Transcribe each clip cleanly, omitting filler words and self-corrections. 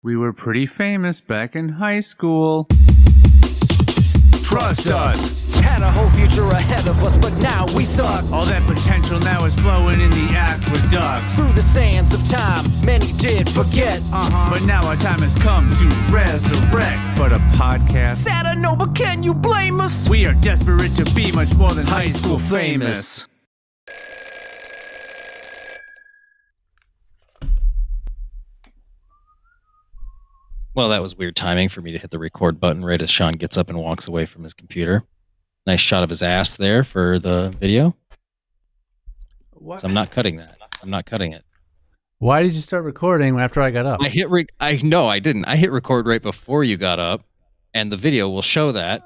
We were pretty famous back in high school. Trust us. Had a whole future ahead of us, but now we suck. All that potential now is flowing in the aqueducts. Through the sands of time, many did forget. But now our time has come to resurrect. But a podcast? Sad I know, but can you blame us? We are desperate to be much more than high school famous. Well, that was weird timing for me to hit the record button right as Sean gets up and walks away from his computer. Nice shot of his ass there for the video. What? So I'm not cutting that. I'm not cutting it. Why did you start recording after I got up? No, I didn't. I hit record right before you got up, and the video will show that.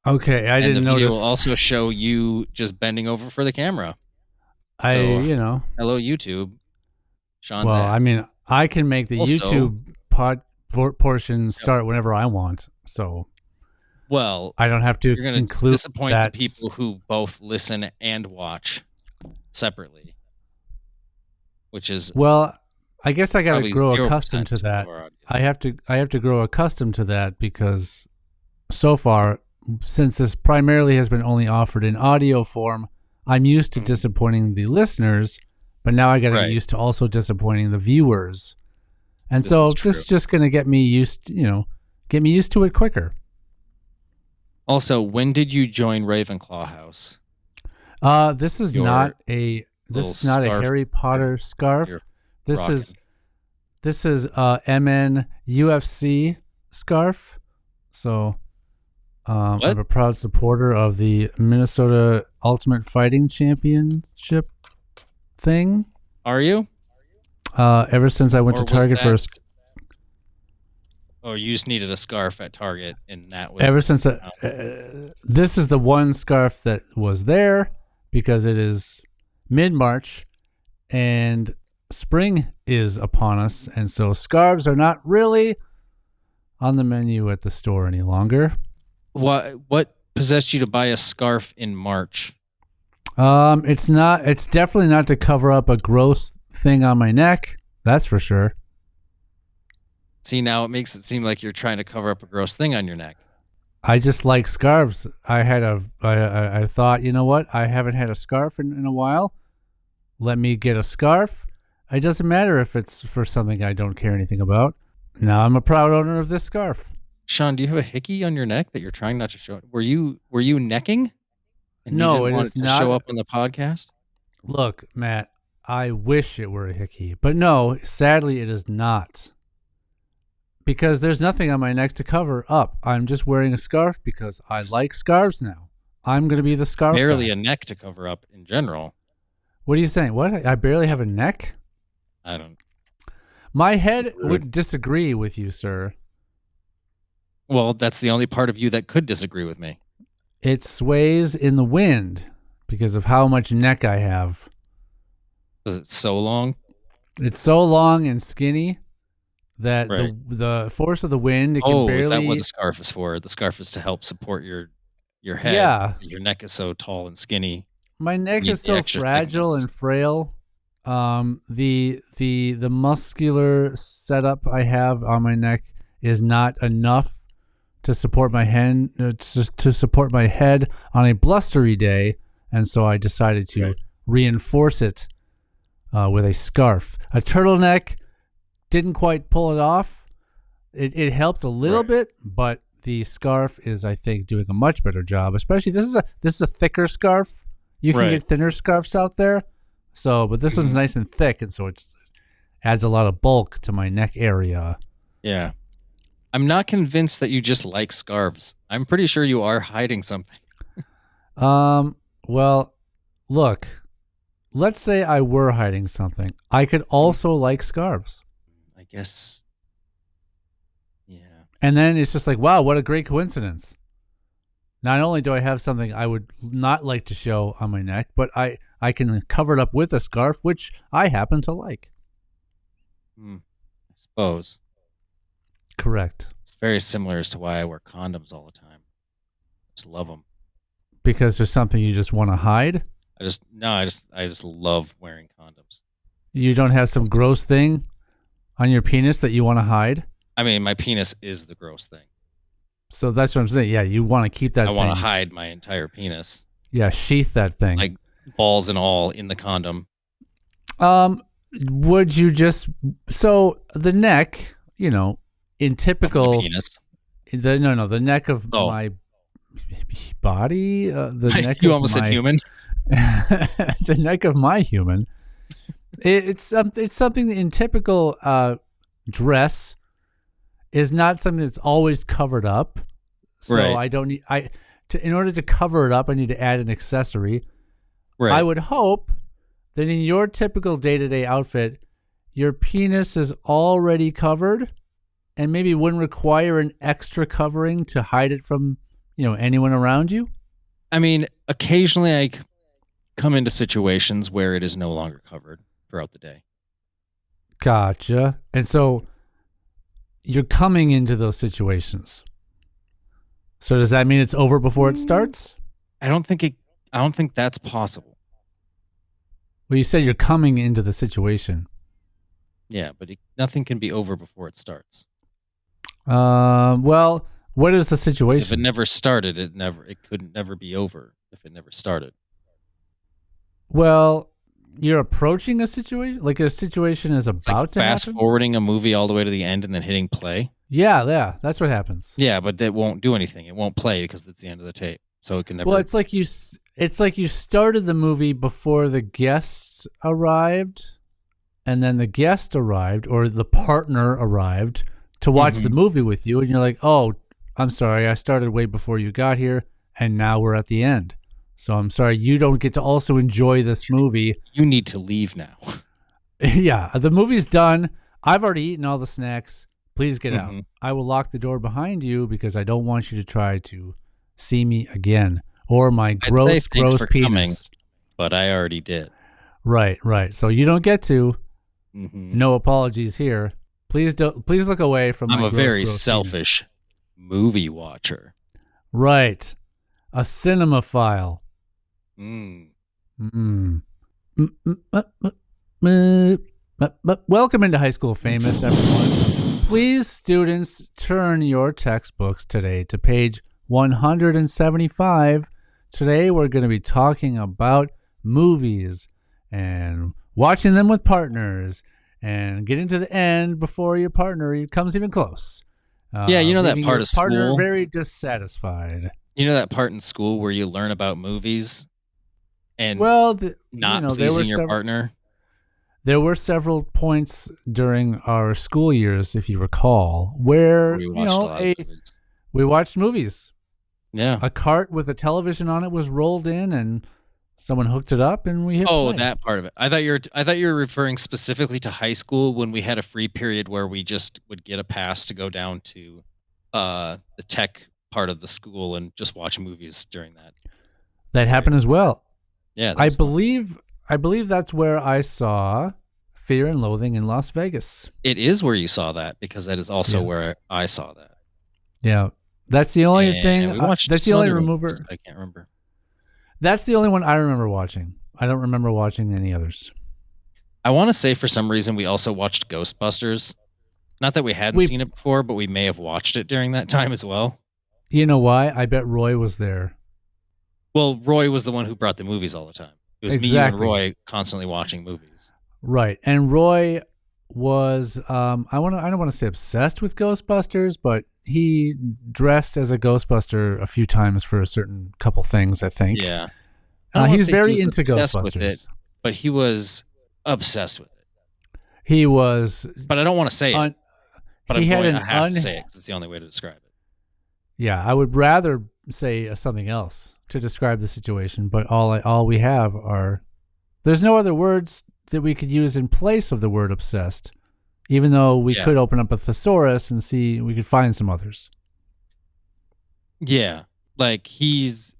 Okay, I didn't notice. The video will also show you just bending over for the camera. Hello, YouTube. Sean's Well, ass. I mean, I can make the Also, YouTube portion start whenever I want, so well, I don't have to you're going to include disappoint that. the people who both listen and watch separately, which is Well, I guess I got to probably grow 0% accustomed to of that. our audience. I have to grow accustomed to that because so far, since this primarily has been only offered in audio form, I'm used to disappointing the listeners, but now I got to get used to also disappointing the viewers. And This so is true. this is just going to get me used to it quicker. Also, when did you join Ravenclaw House? This is Your not a scarf Harry Potter scarf. you're This rocking. is MN UFC scarf. So I'm a proud supporter of the Minnesota Ultimate Fighting Championship thing. Are you? Ever since I went Or to was Target that- first. Or you just needed a scarf at Target, and that was Ever since this is the one scarf that was there because it is mid-March and spring is upon us, and so scarves are not really on the menu at the store any longer. What possessed you to buy a scarf in March? It's definitely not to cover up a gross thing on my neck. That's for sure. See, now it makes it seem like you're trying to cover up a gross thing on your neck. I just like scarves. I thought, you know what? I haven't had a scarf in a while. Let me get a scarf. It doesn't matter if it's for something I don't care anything about. Now I'm a proud owner of this scarf. Sean, do you have a hickey on your neck that you're trying not to show? Were you necking? And No, you didn't it want is to not. show up on the podcast. Look, Matt, I wish it were a hickey, but no, sadly it is not. Because there's nothing on my neck to cover up. I'm just wearing a scarf because I like scarves now. I'm going to be the scarf Barely guy. a neck to cover up in general. What are you saying? What? I barely have a neck? I don't. My head Rude. would disagree with you, sir. Well, that's the only part of you that could disagree with me. It sways in the wind because of how much neck I have. Is it so long? It's so long and skinny that Right. the force of the wind, it can Oh, barely... is that what the scarf is for? The scarf is to help support your head. Yeah. because your neck is so tall and skinny. My neck Need is the so extra fragile thickness. and frail. The muscular setup I have on my neck is not enough to support my head to support my head on a blustery day, and so I decided to reinforce it with a scarf. A turtleneck didn't quite pull it off. It helped a little bit, but the scarf is, I think, doing a much better job. Especially this is a thicker scarf. You can get thinner scarves out there. So, but this one's nice and thick, and so it adds a lot of bulk to my neck area. Yeah. I'm not convinced that you just like scarves. I'm pretty sure you are hiding something. Well, look, let's say I were hiding something. I could also like scarves. I guess. Yeah. And then it's just like, wow, what a great coincidence. Not only do I have something I would not like to show on my neck, but I can cover it up with a scarf, which I happen to like. I suppose. Correct. It's very similar as to why I wear condoms all the time. Just love them. Because there's something you just want to hide? I just love wearing condoms. You don't have some gross thing on your penis that you want to hide? I mean, my penis is the gross thing. So that's what I'm saying. Yeah, you want to keep that I thing. want to hide my entire penis, Yeah, sheath that thing. like balls and all, in the condom. Would you just so the neck, in typical Penis. the neck of Oh. my body, the neck You of almost said my human. the neck of my human. It's something in typical dress is not something that's always covered up. So Right. I don't need in order to cover it up, I need to add an accessory. Right. I would hope that in your typical day-to-day outfit, your penis is already covered and maybe wouldn't require an extra covering to hide it from, anyone around you. I mean, occasionally I come into situations where it is no longer covered throughout the day. Gotcha. And so you're coming into those situations. So does that mean it's over before it starts? I don't think that's possible. Well, you said you're coming into the situation. Yeah, but nothing can be over before it starts. Well, what is the 'Cause situation? if it never started, it could never be over if it never started. Well, you're approaching a situation, like a situation is It's about like to fast happen. forwarding a movie all the way to the end and then hitting play. Yeah, that's what happens. Yeah, but that won't do anything. It won't play because it's the end of the tape, so it can never. Well, it's like you started the movie before the guests arrived, and then the guest arrived or the partner arrived to watch the movie with you, and you're like, "Oh, I'm sorry, I started way before you got here, and now we're at the end. So I'm sorry, you don't get to also enjoy this movie." You need to leave now. Yeah, the movie's done. I've already eaten all the snacks. Please get out. Mhm. I will lock the door behind you because I don't want you to try to see me again or my I'd say gross thanks for penis. coming. But I already did. Right. So you don't get to. Mm-hmm. No apologies here. Please look away from my I'm a gross, very gross selfish movie watcher. penis. Right. A cinemaphile. Mm. Welcome into High School Famous, everyone. Please, students, turn your textbooks today to page 175. Today, we're going to be talking about movies and watching them with partners and getting to the end before your partner comes even close. Yeah, you know that leaving part your of partner school? very dissatisfied. You know that part in school where you learn about movies and Well, not there were pleasing your several. partner? There were several points during our school years, if you recall, where We watched a lot of movies. we watched movies. Yeah. A cart with a television on it was rolled in, and someone hooked it up, and we hit Oh, play. that part of it. I thought you were referring specifically to high school when we had a free period where we just would get a pass to go down to the tech part of the school and just watch movies during that. That happened as well. Yeah, that I was fun. believe that's where I saw Fear and Loathing in Las Vegas. It is where you saw that because that is also Yeah. where I saw that. Yeah, that's the only And thing. we watched That's the some only other remover. movies, I can't remember. That's the only one I remember watching. I don't remember watching any others. I want to say for some reason we also watched Ghostbusters. Not that we hadn't seen it before, but we may have watched it during that time as well. You know why? I bet Roy was there. Well, Roy was the one who brought the movies all the time. It was me and Exactly. Roy constantly watching movies. Right. And Roy was I don't want to say obsessed with Ghostbusters, but he dressed as a Ghostbuster a few times for a certain couple things, I think. Yeah. I don't He wanna was say very he into obsessed with it, Ghostbusters. but he was obsessed with it. He was But I don't want to say it. But he had I have to say it because it's the only way to describe it. Yeah, I would rather say something else to describe the situation, but all we have are there's no other words that we could use in place of the word obsessed, even though we could open up a thesaurus and see we could find some others. Yeah, like he's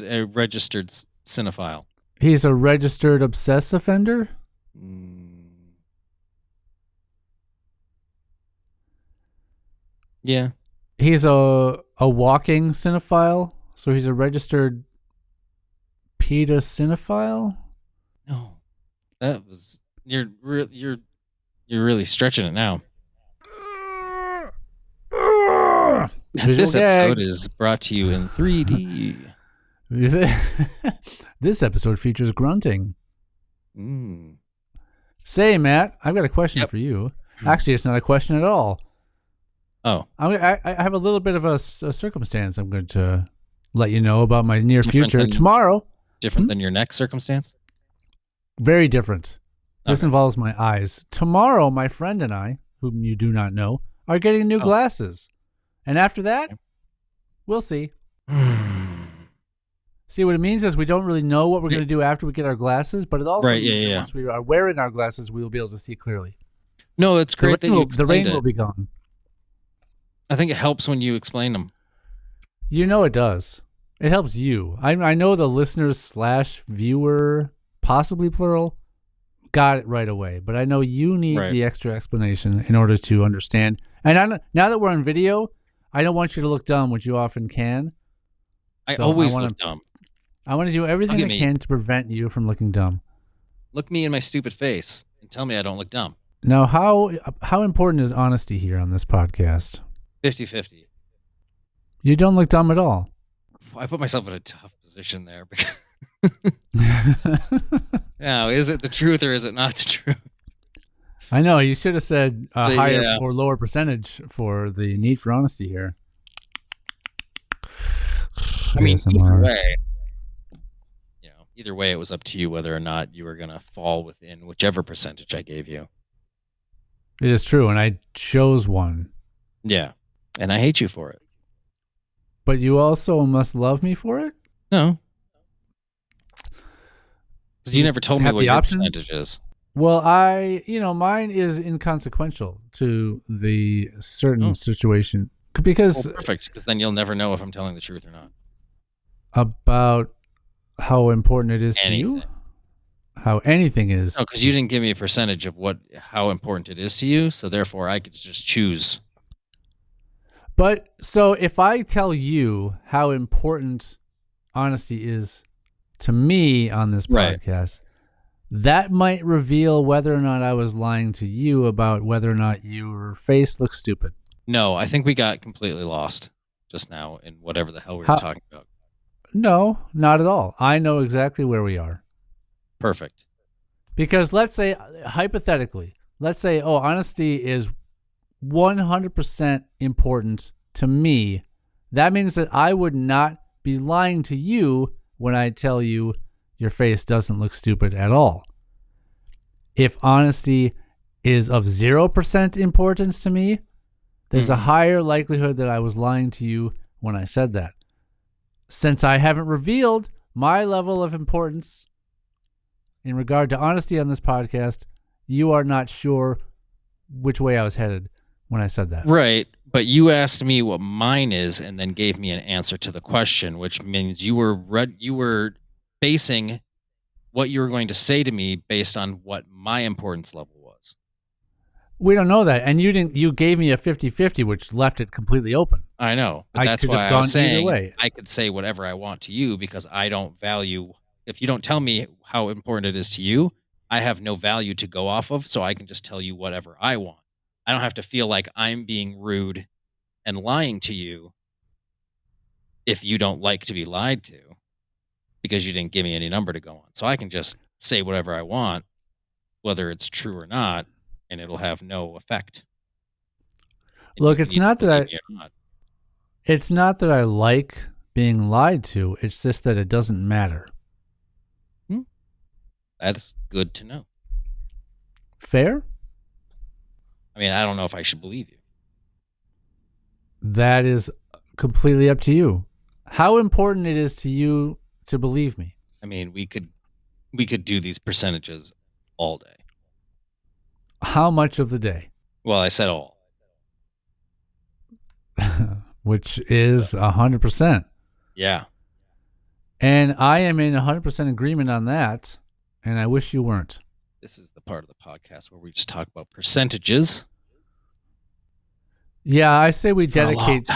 a registered cinephile. He's a registered obsess offender? Yeah. He's a walking cinephile, so he's a registered PETA cinephile? No. That was you're really stretching it now. Visual This episode gags. is brought to you in 3D. This episode features grunting. Mm. Say, Matt, I've got a question for you. Actually, it's not a question at all. Oh. I have a little bit of a circumstance I'm going to let you know about my near future. Tomorrow. Different than your next circumstance? Very different. This Okay. involves my eyes. Tomorrow, my friend and I, whom you do not know, are getting new glasses. And after that, we'll see. See, what it means is we don't really know what we're going to do after we get our glasses, but it also means that once we are wearing our glasses, we will be able to see clearly. No, it's great that you the rain explained it. will be gone. I think it helps when you explain them. You know it does. It helps you. I know the listeners / viewer, possibly plural, got it right away. But I know you need the extra explanation in order to understand. And now that we're on video, I don't want you to look dumb, which you often can. I always look dumb. I want to do everything I can to prevent you from looking dumb. Look me in my stupid face and tell me I don't look dumb. Now, how important is honesty here on this podcast? 50-50. You don't look dumb at all. I put myself in a tough position there. Now, is it the truth or is it not the truth? I know. You should have said a higher or lower percentage for the need for honesty here. I mean, either way, it was up to you whether or not you were going to fall within whichever percentage I gave you. It is true, and I chose one. Yeah, and I hate you for it. But you also must love me for it? No. Because you never told me what your percentage is. Well, mine is inconsequential to the certain situation. Because perfect, because then you'll never know if I'm telling the truth or not. About how important it is to you? How anything is. No, because you didn't give me a percentage of how important it is to you, so therefore I could just choose. But so if I tell you how important honesty is to me on this podcast, that might reveal whether or not I was lying to you about whether or not your face looks stupid. No, I think we got completely lost just now in whatever the hell we were talking about. No, not at all. I know exactly where we are. Perfect. Because let's say, hypothetically, honesty is 100% important to me. That means that I would not be lying to you when I tell you your face doesn't look stupid at all. If honesty is of 0% importance to me, there's a higher likelihood that I was lying to you when I said that. Since I haven't revealed my level of importance in regard to honesty on this podcast, you are not sure which way I was headed when I said that. Right, but you asked me what mine is and then gave me an answer to the question, which means you were basing what you were going to say to me based on what my importance level was. We don't know that, and you gave me a 50-50, which left it completely open. I know, but that's why I was saying I could say whatever I want to you because I don't value. If you don't tell me how important it is to you, I have no value to go off of, so I can just tell you whatever I want. I don't have to feel like I'm being rude and lying to you if you don't like to be lied to because you didn't give me any number to go on. So I can just say whatever I want, whether it's true or not, and it'll have no effect. And look, it's not that I like being lied to. It's just that it doesn't matter. That's good to know. Fair? I mean, I don't know if I should believe you. That is completely up to you. How important it is to you to believe me? I mean, we could do these percentages all day. How much of the day? Well, I said all. Which is 100%. Yeah. And I am in 100% agreement on that, and I wish you weren't. This is the part of the podcast where we just talk about percentages. Yeah, I say we dedicate 20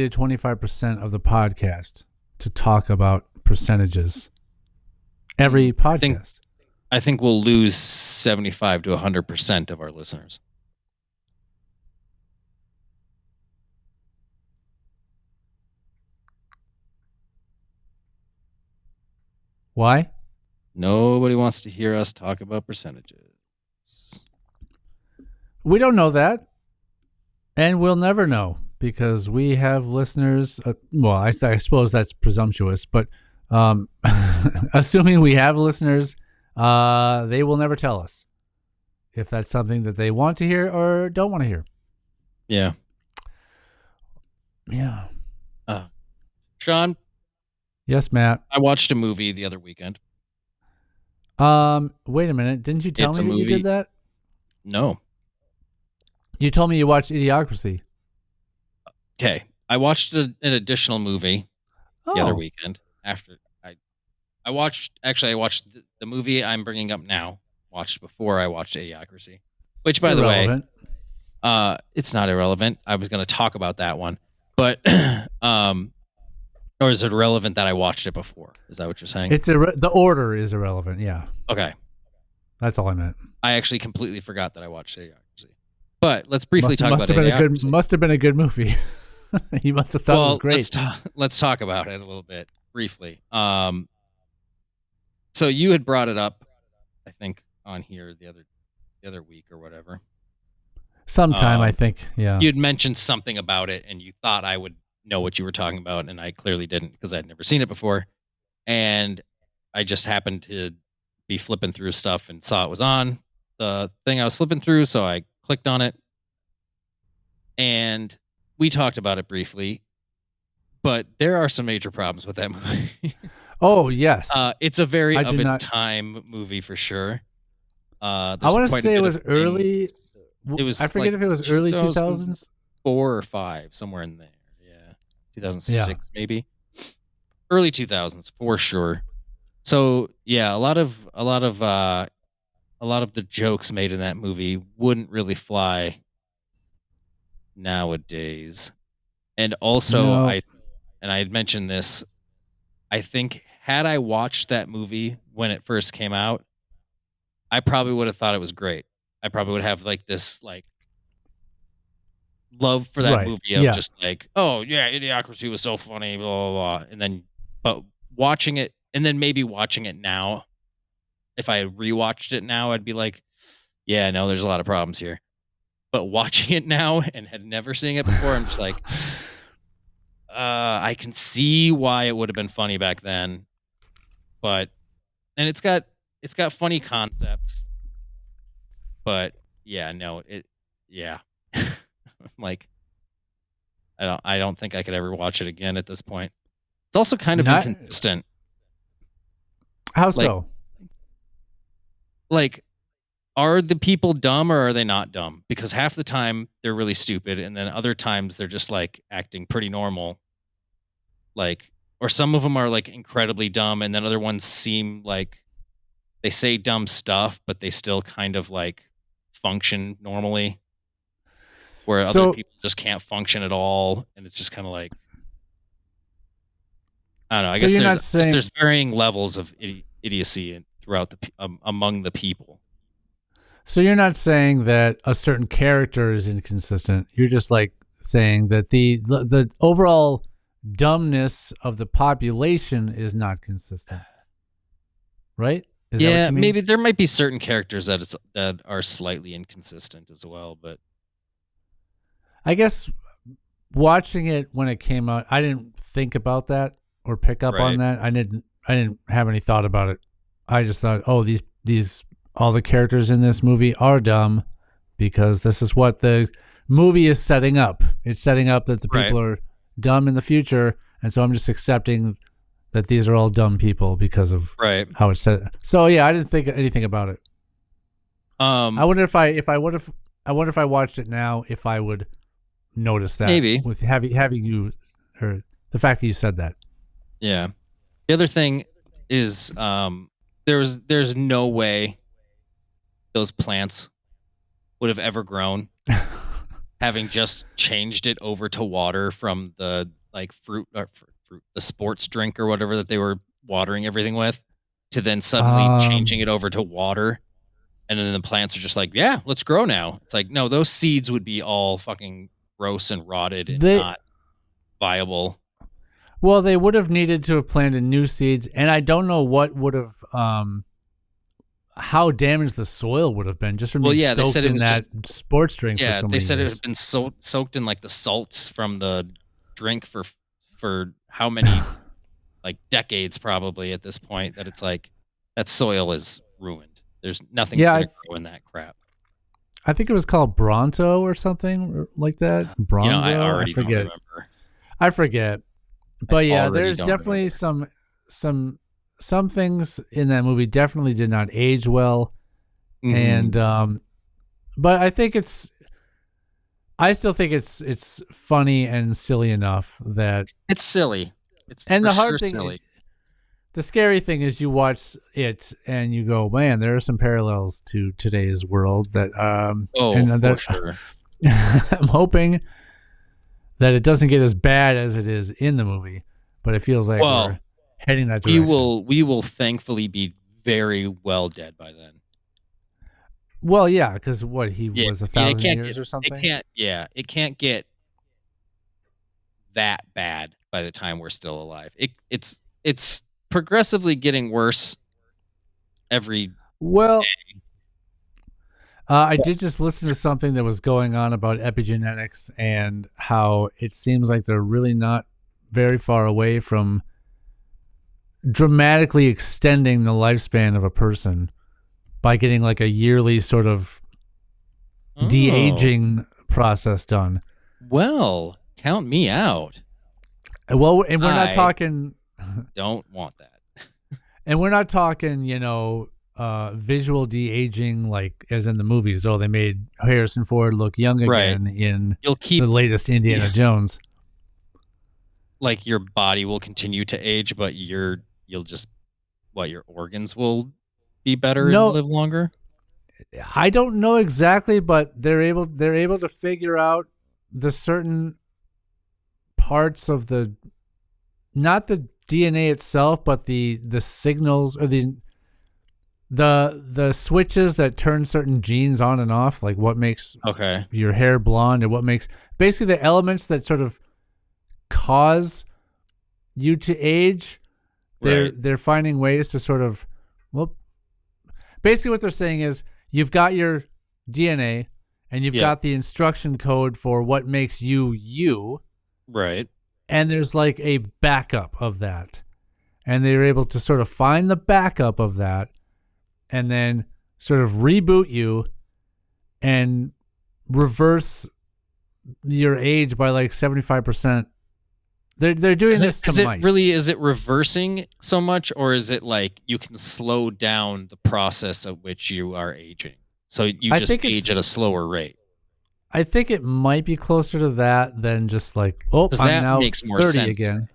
to 25% of the podcast to talk about percentages. Every podcast. I think we'll lose 75 to 100% of our listeners. Why? Nobody wants to hear us talk about percentages. We don't know that. And we'll never know because we have listeners. Well, I suppose that's presumptuous, but assuming we have listeners, they will never tell us if that's something that they want to hear or don't want to hear. Yeah. Yeah. Sean? Yes, Matt. I watched a movie the other weekend. Wait a minute. Didn't you tell It's me a that you movie. did that? No. You told me you watched Idiocracy. Okay. I watched an additional movie the other weekend after I watched the movie I'm bringing up now. Watched before I watched Idiocracy, which, by Irrelevant. the way, it's not irrelevant. I was going to talk about that one, but or is it irrelevant that I watched it before? Is that what you're saying? The order is irrelevant. Yeah, Okay. that's all I meant. I actually completely forgot that I watched Idiocracy, but let's briefly talk about it. Must have been a good movie. You must have thought it was great. Let's talk about it a little bit briefly. So you had brought it up, I think, on here the other week or whatever. Sometime, I think. Yeah. You'd mentioned something about it, and you thought I would know what you were talking about, and I clearly didn't because I'd never seen it before. And I just happened to be flipping through stuff and saw it was on the thing I was flipping through, so I clicked on it. And we talked about it briefly, but there are some major problems with that movie. Oh, yes. It's a very of its time movie for sure. I want to say it was early. It was. I forget if it was early 2000s, 4 or 5, somewhere in there. Yeah, 2006 maybe. Early 2000s for sure. So yeah, a lot of the jokes made in that movie wouldn't really fly nowadays. And also, I had mentioned this. I think had I watched that movie when it first came out, I probably would have thought it was great. I probably would have like this love for that movie of just like, oh yeah, Idiocracy was so funny, blah blah blah. And then, but watching it and then maybe watching it now, if I rewatched it now, I'd be like, yeah, no, there's a lot of problems here. But watching it now and had never seen it before, I'm just like, I can see why it would have been funny back then, and it's got funny concepts, but yeah, no, like, I don't think I could ever watch it again at this point. It's also kind of inconsistent. How so? Like, are the people dumb or are they not dumb? Because half the time they're really stupid, and then other times they're just like acting pretty normal. Like, or some of them are like incredibly dumb, and then other ones seem like they say dumb stuff, but they still kind of like function normally. Where other people just can't function at all, and it's just kind of like, I don't know. I guess there's varying levels of idiocy throughout among the people. So you're not saying that a certain character is inconsistent. You're just like saying that the overall dumbness of the population is not consistent, right? Is that what you mean? Maybe there might be certain characters that are slightly inconsistent as well, but I guess watching it when it came out, I didn't think about that or pick up on that. I didn't have any thought about it. I just thought, oh, these all the characters in this movie are dumb because this is what the movie is setting up. It's setting up that the people are dumb in the future, and so I'm just accepting that these are all dumb people because of how it's set. So yeah, I didn't think anything about it. I wonder if I watched it now, if I would notice that. Maybe with having you, or the fact that you said that. Yeah. The other thing is, there's no way those plants would have ever grown, having just changed it over to water from the like fruit, the sports drink or whatever that they were watering everything with, to then suddenly changing it over to water, and then the plants are just like, yeah, let's grow now. It's like, no, those seeds would be all fucking gross and rotted and not viable. Well, they would have needed to have planted new seeds, and I don't know what would have, how damaged the soil would have been just from being They soaked said it in was that just sports drink for so they many said it years. had been soaked in like the salts from the drink for how many like decades probably at this point that it's like that soil is ruined. There's nothing's Yeah, gonna grow in that crap. I think it was called Bronto or something like that. I Bronzo, already don't forget. remember. I forget. But yeah, already there's don't definitely remember. some things in that movie definitely did not age well, Mhm. and but I still think it's funny and silly enough that. It's silly. It's And for the sure hard thing, silly. the scary thing is you watch it and you go, man, there are some parallels to today's world that Oh, and for that sure. I'm hoping that it doesn't get as bad as it is in the movie, but it feels like Well, we're heading that we direction. will thankfully be very well dead by then. Well, yeah, because what he Yeah, was I mean, 1,000 years or something. it can't get that bad by the time we're still alive. It's progressively getting worse every. Well, I did just listen to something that was going on about epigenetics and how it seems like they're really not very far away from dramatically extending the lifespan of a person by getting like a yearly sort of de-aging process done. Well, count me out. Well, and we're not I talking, don't want that. and we're not talking, visual de-aging like as in the movies. Oh, they made Harrison Ford look young Right. again in You'll keep the latest Indiana Jones. like your body will continue to age, but you'll just your organs will be better and No, live longer. I don't know exactly, but they're able to figure out the certain parts of the, not the DNA itself, but the signals or the switches that turn certain genes on and off, like what makes Okay. your hair blonde and what makes basically the elements that sort of cause you to age. They're finding ways to sort of, well, basically what they're saying is you've got your DNA and you've got the instruction code for what makes you you. Right. And there's like a backup of that. And they're able to sort of find the backup of that and then sort of reboot you and reverse your age by like 75%. They're doing this to mice. Is it reversing so much, or is it like you can slow down the process at which you are aging? So you just age at a slower rate. I think it might be closer to that than just like, oh, I'm now makes more 30 sense again.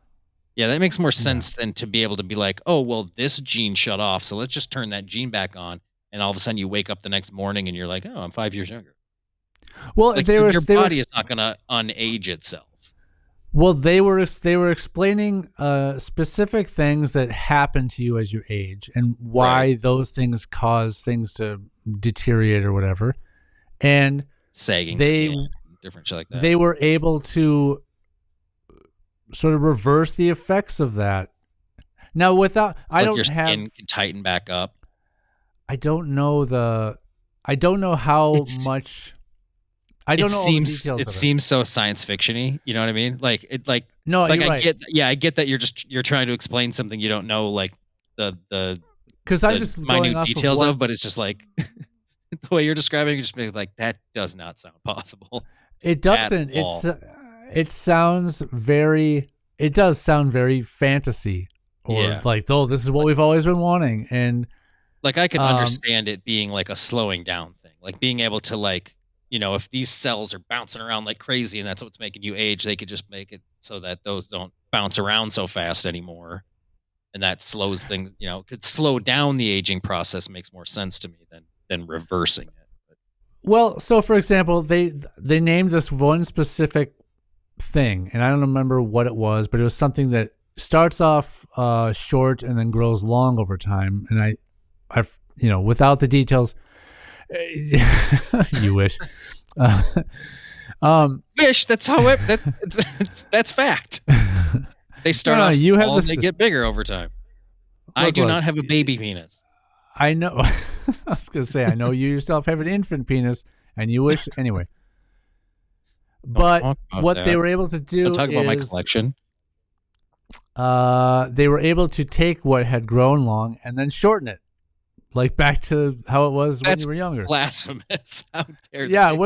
Yeah, that makes more sense than to be able to be like, oh, well, this gene shut off, so let's just turn that gene back on, and all of a sudden you wake up the next morning and you're like, oh, I'm 5 years younger. Well, like your body is not going to unage itself. Well, they were explaining specific things that happen to you as you age and why those things cause things to deteriorate or whatever. And sagging skin, different shit like that. They were able to sort of reverse the effects of that. Now, without your skin can tighten back up. I don't know how much. I don't know all the details of it. It seems so science fiction-y, you know what I mean? Like it like no, like you're right. I get that you're trying to explain something you don't know like the because I'm just minute details of, but it's just like the way you're describing it, just be like that does not sound possible. It doesn't. It does sound very fantasy or like, oh, this is what we've always been wanting. And like I can understand it being like a slowing down thing, like being able to like, if these cells are bouncing around like crazy and that's what's making you age, they could just make it so that those don't bounce around so fast anymore. And that slows things, could slow down the aging process makes more sense to me than reversing it. Well, so for example, they named this one specific thing, and I don't remember what it was, but it was something that starts off short and then grows long over time. And I've without the details, you wish. Wish that's how that's fact. They start No, off you have small and this- they get bigger over time. I Look, do look. not have a baby penis. I know. I was gonna say, I know you yourself have an infant penis, and you wish anyway. But talk about what that. they were able to do Don't talk about my is, collection. they were able to take what had grown long and then shorten it, like back to how it was when That's you were younger. blasphemous. How dare Yeah, they?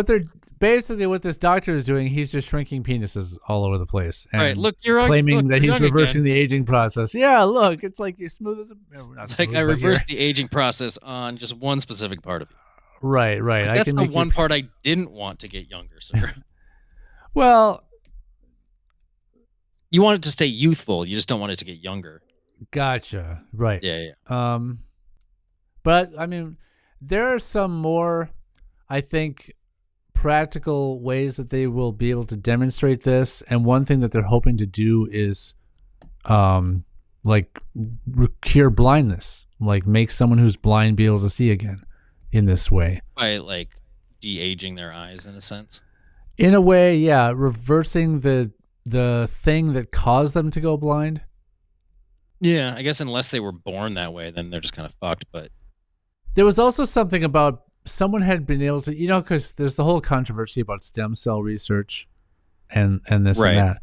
what this doctor is doing, he's just shrinking penises all over the place. And Right, look, you're claiming that you're he's young reversing again. the aging process. Yeah, look, it's like you're smooth as a. Not It's smooth, like I but you're- reversed the aging process on just one specific part of you. Right. Like, I that's can the make one you, part I didn't want to get younger, sir. Well, You want it to stay youthful. You just don't want it to get younger. gotcha. Right. Yeah. But I mean, there are some more, I think, practical ways that they will be able to demonstrate this. And one thing that they're hoping to do is, like cure blindness, like make someone who's blind be able to see again in this way. By like de-aging their eyes in a sense. In a way, yeah, reversing the thing that caused them to go blind. Yeah, I guess unless they were born that way, then they're just kind of fucked. But There was also something about someone had been able to, because there's the whole controversy about stem cell research and this Right. and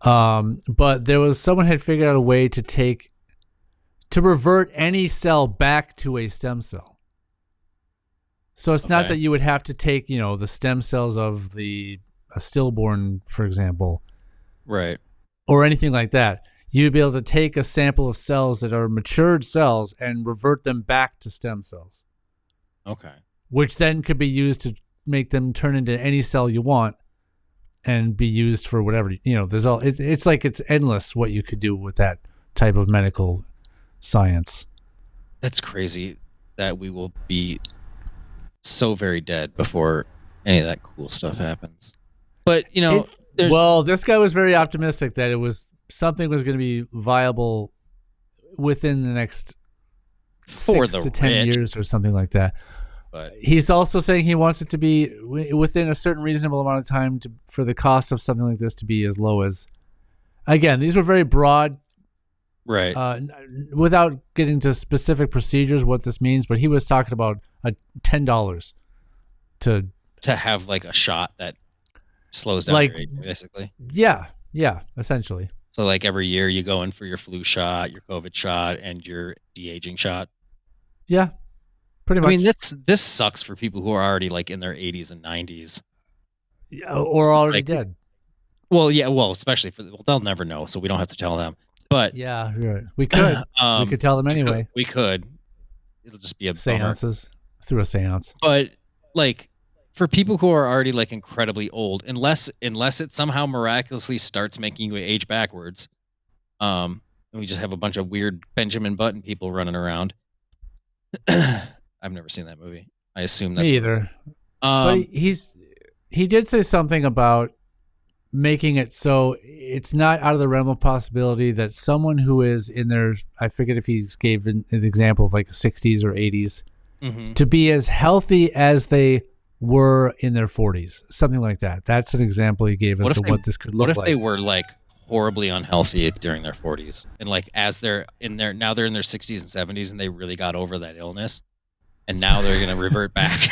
that. But there was someone had figured out a way to revert any cell back to a stem cell. So it's not Okay. that you would have to take, the stem cells of a stillborn, for example, right. or anything like that. You'd be able to take a sample of cells that are matured cells and revert them back to stem cells, Okay. which then could be used to make them turn into any cell you want and be used for whatever. There's it's like it's endless what you could do with that type of medical science. That's crazy that we will be so very dead before any of that cool stuff happens. But, there's Well, this guy was very optimistic that something was going to be viable within the next For 6 the to 10 rich. years or something like that. but He's also saying he wants it to be within a certain reasonable amount of time for the cost of something like this to be as low as. Again, these were very broad, right. without getting to specific procedures, what this means. But he was talking about $10 to. To have like a shot that slows down Like- your age, basically. Yeah, essentially. So like every year you go in for your flu shot, your COVID shot, and your de-aging shot. Yeah, pretty I much. mean, this sucks for people who are already like in their 80s and 90s. Or already like- dead. Well, yeah, especially they'll never know, so we don't have to tell them. But Yeah, you're right. We could. We could tell them anyway. We could. It'll just be a bummer. Seances through a seance. But like for people who are already like incredibly old, unless it somehow miraculously starts making you age backwards, and we just have a bunch of weird Benjamin Button people running around. I've never seen that movie. I assume that's Me either. But he did say something about making it so it's not out of the realm of possibility that someone who is in their, I forget if he gave an example of like 60s or 80s, Mhm. to be as healthy as they were in their 40s, something like that. That's an example he gave as to what this could look What if like. they were like horribly unhealthy during their 40s, and like as they're in their 60s and 70s, and they really got over that illness, and now they're gonna revert back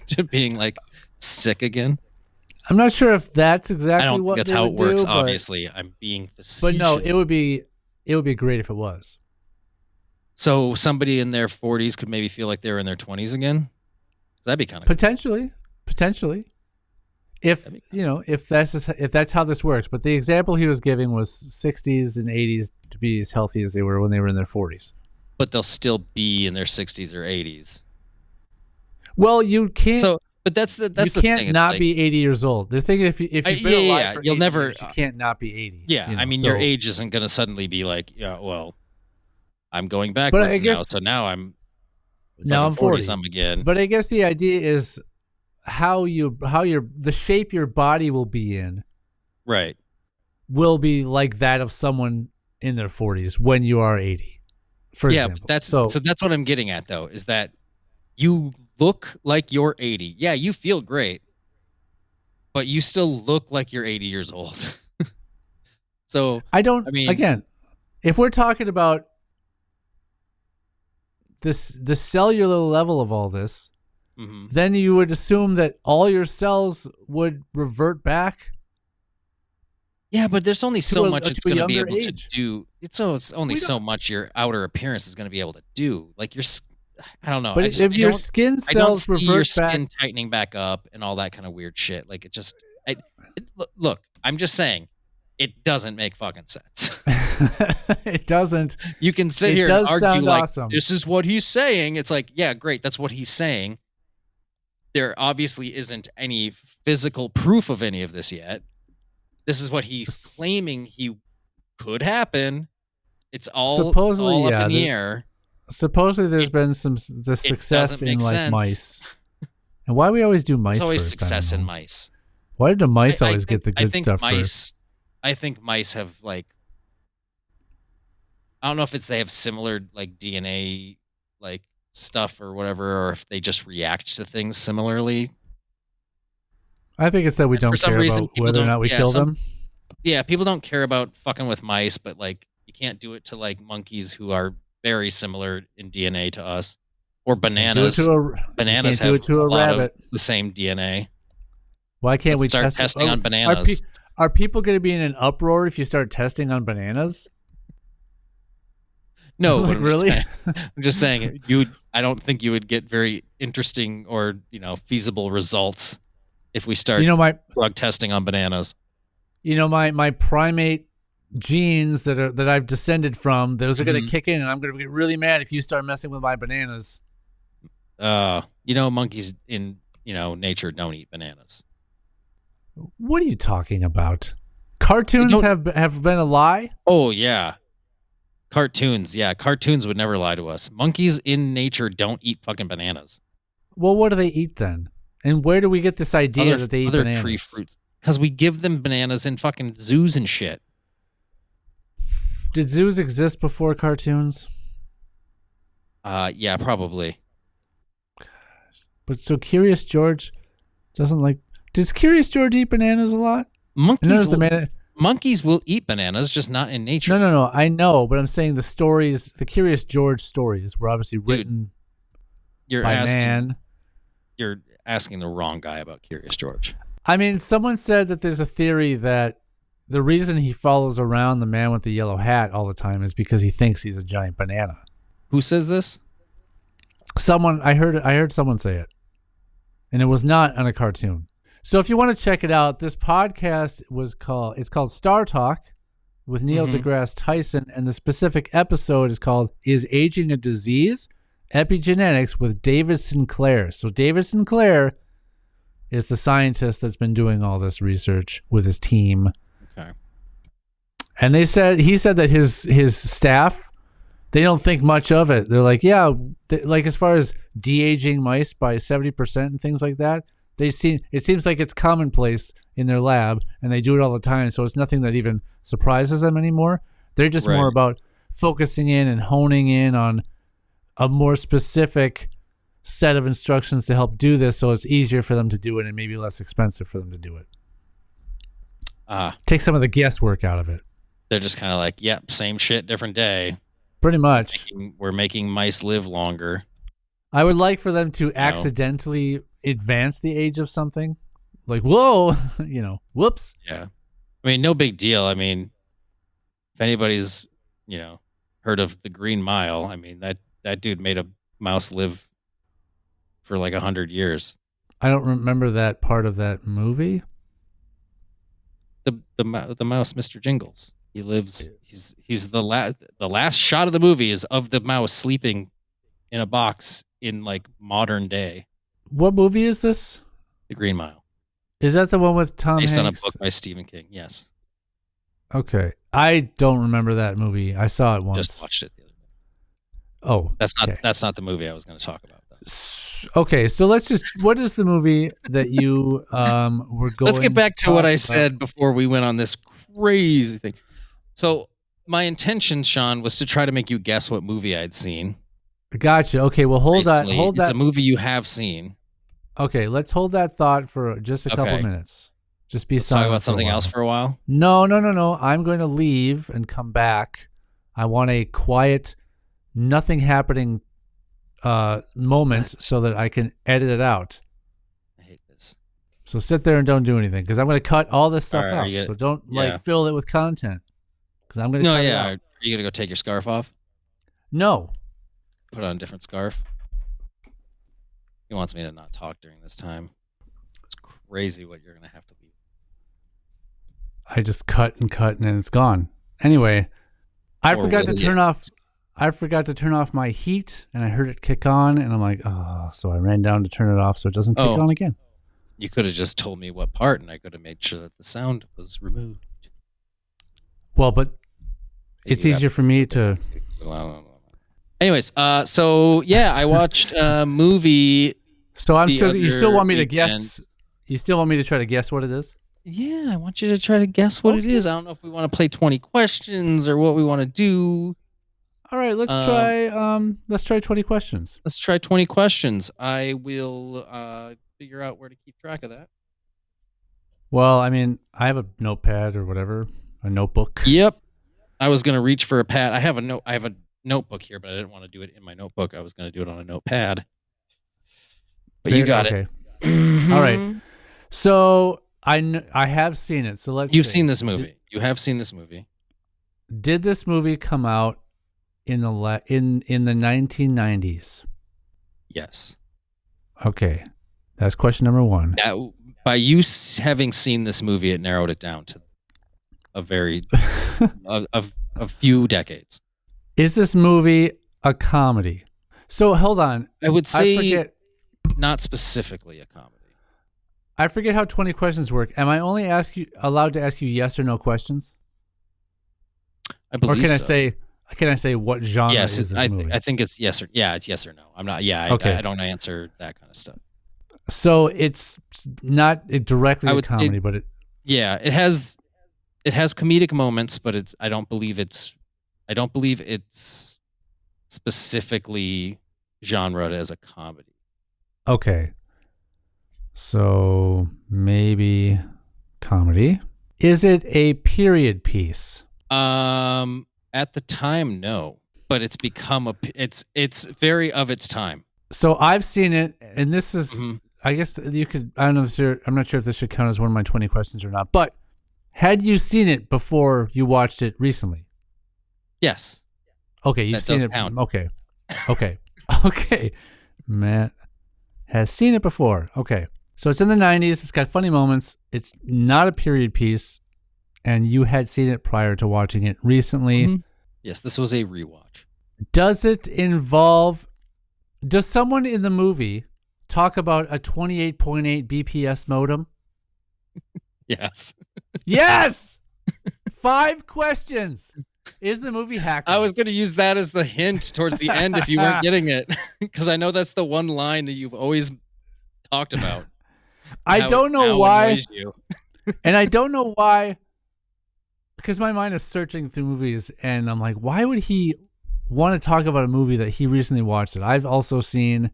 to being like sick again? I'm not sure if that's I exactly don't what think that's they how would it works. do, but- Obviously, I'm being facetious. But no, it would be great if it was. So somebody in their 40s could maybe feel like they were in their 20s again. That'd be kind of Potentially. If if that's how this works. But the example he was giving was 60s and 80s to be as healthy as they were when they were in their 40s. but they'll still be in their 60s or 80s. Well, you can't. So, but that's the you thing. can't It's not like- be 80 years old. The thing, if you've been yeah, alive yeah, for you'll 80 never- years, you can't not be 80. Yeah, you know, I mean, so- your age isn't going to suddenly be like, yeah, well, I'm going I backwards now, guess- so now I'm Now I'm 40. some again. But I guess the idea is the shape your body will be in Right. will be like that of someone in their 40s when you are 80. For Yeah, example. but so that's what I'm getting at, though, is that you look like you're 80. Yeah, you feel great, but you still look like you're 80 years old. So I don't. I mean, Again, if we're talking about the cellular level of all this, then you would assume that all your cells would revert back. yeah, but there's only so much it's going to be able age. to do. It's only so much your outer appearance is going to be able to do. Like I don't know. But if your skin I don't cells see revert your back, skin tightening back up and all that kind of weird shit. Like look, I'm just saying, it doesn't make fucking sense. it doesn't. You can sit here does and argue sound like awesome. this is what he's saying. It's like, yeah, great, that's what he's saying. There obviously isn't any physical proof of any of this yet. This is what he's claiming he could happen. It's all supposedly up in the air. Supposedly, there's been some success in like mice. And why we always do mice? There's always first, success in mice. Why did the mice always get the good stuff first? I think mice have like, I don't know if they have similar like DNA like stuff or whatever, or if they just react to things similarly. I think it's that we don't care about whether or not we kill them. Yeah, people don't care about fucking with mice, but like you can't do it to like monkeys who are very similar in DNA to us, or bananas. Bananas have a lot of the same DNA. Why can't we start testing on bananas? Are people going to be in an uproar if you start testing on bananas? No, like, really? I'm just saying I don't think you would get very interesting or feasible results if we start drug testing on bananas. My primate genes that I've descended from, those are going to kick in, and I'm going to get really mad if you start messing with my bananas. Monkeys in nature don't eat bananas. What are you talking about? Cartoons have been a lie? Oh yeah. Cartoons would never lie to us. Monkeys in nature don't eat fucking bananas. Well, what do they eat then? And where do we get this idea that they eat bananas? Tree fruits. Because we give them bananas in fucking zoos and shit. Did zoos exist before cartoons? Yeah, probably. But so Curious George doesn't like... Does Curious George eat bananas a lot? Monkeys will eat bananas, just not in nature. No. I know, but I'm saying the stories, the Curious George stories were obviously written by man. You're asking the wrong guy about Curious George. I mean, someone said that there's a theory that the reason he follows around the man with the yellow hat all the time is because he thinks he's a giant banana. Who says this? I heard someone say it. And it was not on a cartoon. So if you want to check it out, this podcast it's called Star Talk with Neil deGrasse Tyson, and the specific episode is called Is Aging a Disease? Epigenetics with David Sinclair. So David Sinclair is the scientist that's been doing all this research with his team. Okay. And he said that his staff, they don't think much of it. They're like, like as far as de-aging mice by 70% and things like that, it seems like it's commonplace in their lab, and they do it all the time. So it's nothing that even surprises them anymore. They're just more about focusing in and honing in on a more specific set of instructions to help do this, so it's easier for them to do it and maybe less expensive for them to do it. Take some of the guesswork out of it. They're just kind of like, yep, same shit, different day. Pretty much. We're making mice live longer. I would like for them to accidentally advance the age of something. Like, whoa, whoops. Yeah. I mean, no big deal. I mean, if anybody's, heard of the Green Mile, I mean, that dude made a mouse live for like 100 years. I don't remember that part of that movie. The mouse, Mr. Jingles. He lives. He's the last shot of the movie is of the mouse sleeping in a box in like modern day. What movie is this? The Green Mile. Is that the one with Tom Hanks? Based on a book by Stephen King. Yes. Okay, I don't remember that movie. I saw it once. Just watched it the other day. Oh, that's not the movie I was going to talk about. Okay, so what is the movie that you were going? Let's get back to what I said before we went on this crazy thing. So my intention, Sean, was to try to make you guess what movie I'd seen. Gotcha. Okay, well, hold that. It's a movie you have seen. Okay, let's hold that thought for just a couple minutes. Just be Let's talk silent about something else for a while. No. I'm going to leave and come back. I want a quiet, nothing happening moment so that I can edit it out. I hate this. So sit there and don't do anything because I'm going to cut all this stuff All right, out. So don't fill it with content because I'm going to cut it out. Are you going to go take your scarf off? No. Put on a different scarf? He wants me to not talk during this time. It's crazy what you're going to have to leave. I just cut and then it's gone. Anyway, I forgot to turn off my heat and I heard it kick on and I'm like, oh, so I ran down to turn it off so it doesn't kick on again. You could have just told me what part and I could have made sure that the sound was removed. Well, but it's easier for me to... Anyways, so yeah, I watched a movie. So you still want me to guess? You still want me to try to guess what it is? Yeah, I want you to try to guess what it is. I don't know if we want to play 20 questions or what we want to do. All right, let's try 20 questions. Let's try 20 questions. I will figure out where to keep track of that. Well, I mean, I have a notepad or whatever, a notebook. Yep. I was going to reach for a pad. I have a notebook here, but I didn't want to do it in my notebook. I was going to do it on a notepad. But you got it. All right. So I have seen it. So You've seen this movie. You have seen this movie. Did this movie come out in the 1990s? Yes. Okay. That's question number one. By you having seen this movie, it narrowed it down to a very a few decades. Is this movie a comedy? So hold on. I would say not specifically a comedy. I forget how 20 questions work. Am I only allowed to ask you yes or no questions? I believe. Or can I say what genre is this movie? I think it's yes or it's yes or no. I'm not. Yeah. Okay. I don't answer that kind of stuff. So it's not directly a comedy, but it. Yeah, it has comedic moments, but I don't believe it's specifically genred as a comedy. Okay. So maybe comedy. Is it a period piece? At the time, no, but it's become it's very of its time. So I've seen it, and this is, I guess you could. I don't know. I'm not sure if this should count as one of my 20 questions or not. But had you seen it before you watched it recently? Yes. Okay, you've seen it. Count. Okay. Okay. Matt has seen it before. Okay, so it's in the 90s. It's got funny moments. It's not a period piece, and you had seen it prior to watching it recently. Mm-hmm. Yes, this was a rewatch. Does someone in the movie talk about a 28.8 BPS modem? Yes. Yes! 5 questions. Is the movie Hackers? I was going to use that as the hint towards the end if you weren't getting it, because I know that's the one line that you've always talked about. I don't know why. And I don't know why, because my mind is searching through movies, and I'm like, why would he want to talk about a movie that he recently watched? It. I've also seen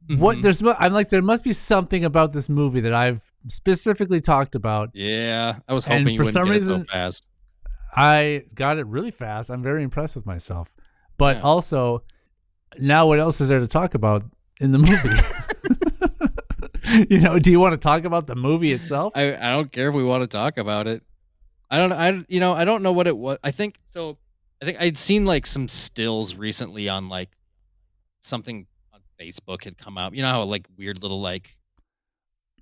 I'm like, there must be something about this movie that I've specifically talked about. Yeah, I was hoping you wouldn't get it so fast. I got it really fast. I'm very impressed with myself. But also, now what else is there to talk about in the movie? Do you want to talk about the movie itself? I don't care if we want to talk about it. I don't know what it was. I think I'd seen like some stills recently on like something on Facebook had come out. You know how like weird little like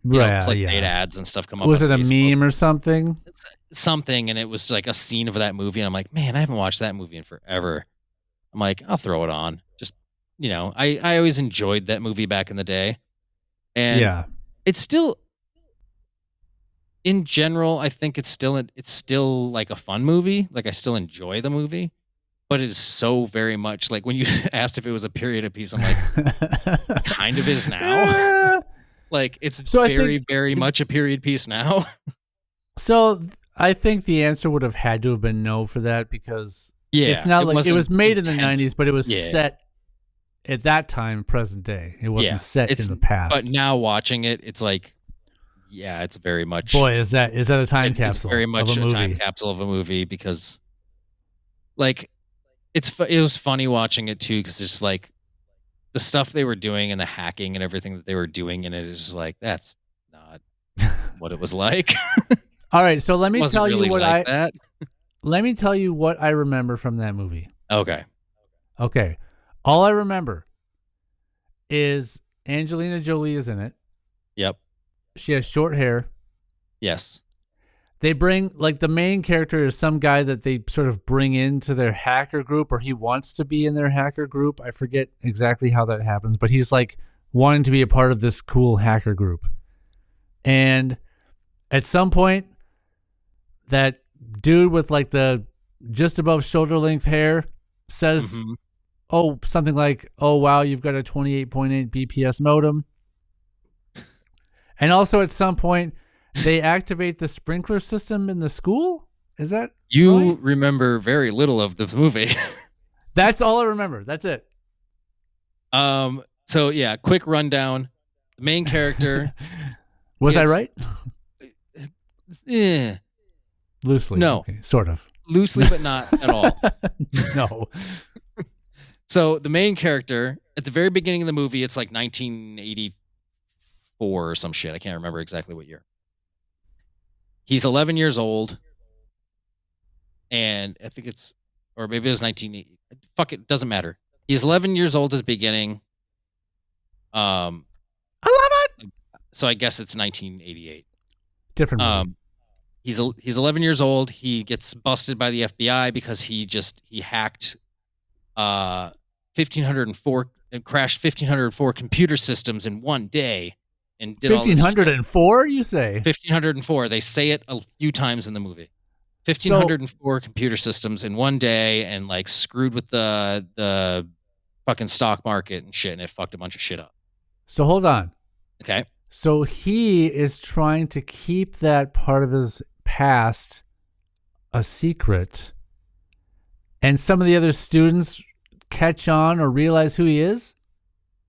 clickbait ads and stuff come up. Was it a Facebook. meme or something? Something, and it was like a scene of that movie, and I'm like, man, I haven't watched that movie in forever. I'm like, I'll throw it on. Just I always enjoyed that movie back in the day, and it's still, in general, I think it's still like a fun movie. Like I still enjoy the movie, but it is so very much like when you asked if it was a period piece, I'm like, kind of is now. Like it's very much a period piece now. So I think the answer would have had to have been no for that, because it's not like it was made in the 90s, but it was set at that time, present day. It wasn't set in the past. But now watching it, it's like yeah, it's very much. Boy, is that a time It's capsule very of much a a time movie? capsule of a movie because, like, it was funny watching it too because it's like the stuff they were doing and the hacking and everything that they were doing in it is just like that's not what it was like. All right, so It wasn't really like that. let me tell you what I remember from that movie. Okay. Okay, all I remember is Angelina Jolie is in it. Yep. She has short hair. Yes. They bring, like, the main character is some guy that they sort of bring into their hacker group, or he wants to be in their hacker group. I forget exactly how that happens, but he's like wanting to be a part of this cool hacker group. And at some point, that dude with like the just above shoulder length hair says, Mhm. oh, something like, oh, wow, you've got a 28.8 BPS modem. And also at some point, they activate the sprinkler system in the school. Is that You right? remember very little of the movie. That's all I remember. That's it. So yeah, quick rundown. The main character Was I gets- right? eh, Loosely. No. Okay, sort of. loosely, but not at all. No. So the main character at the very beginning of the movie, it's like 1984 or some shit. I can't remember exactly what year. He's 11 years old, and I think it's, or maybe it was 1980. Fuck it, doesn't matter. He's 11 years old at the beginning. I love it. So I guess it's 1988. Different movie. He's 11 years old. He gets busted by the FBI because he hacked 1504 and crashed 1504 computer systems in one day and did all this shit. 1504, you say? 1504. They say it a few times in the movie. 1504 computer systems in one day and like screwed with the fucking stock market and shit, and it fucked a bunch of shit up. So hold on. Okay. So he is trying to keep that part of his past a secret, and some of the other students catch on or realize who he is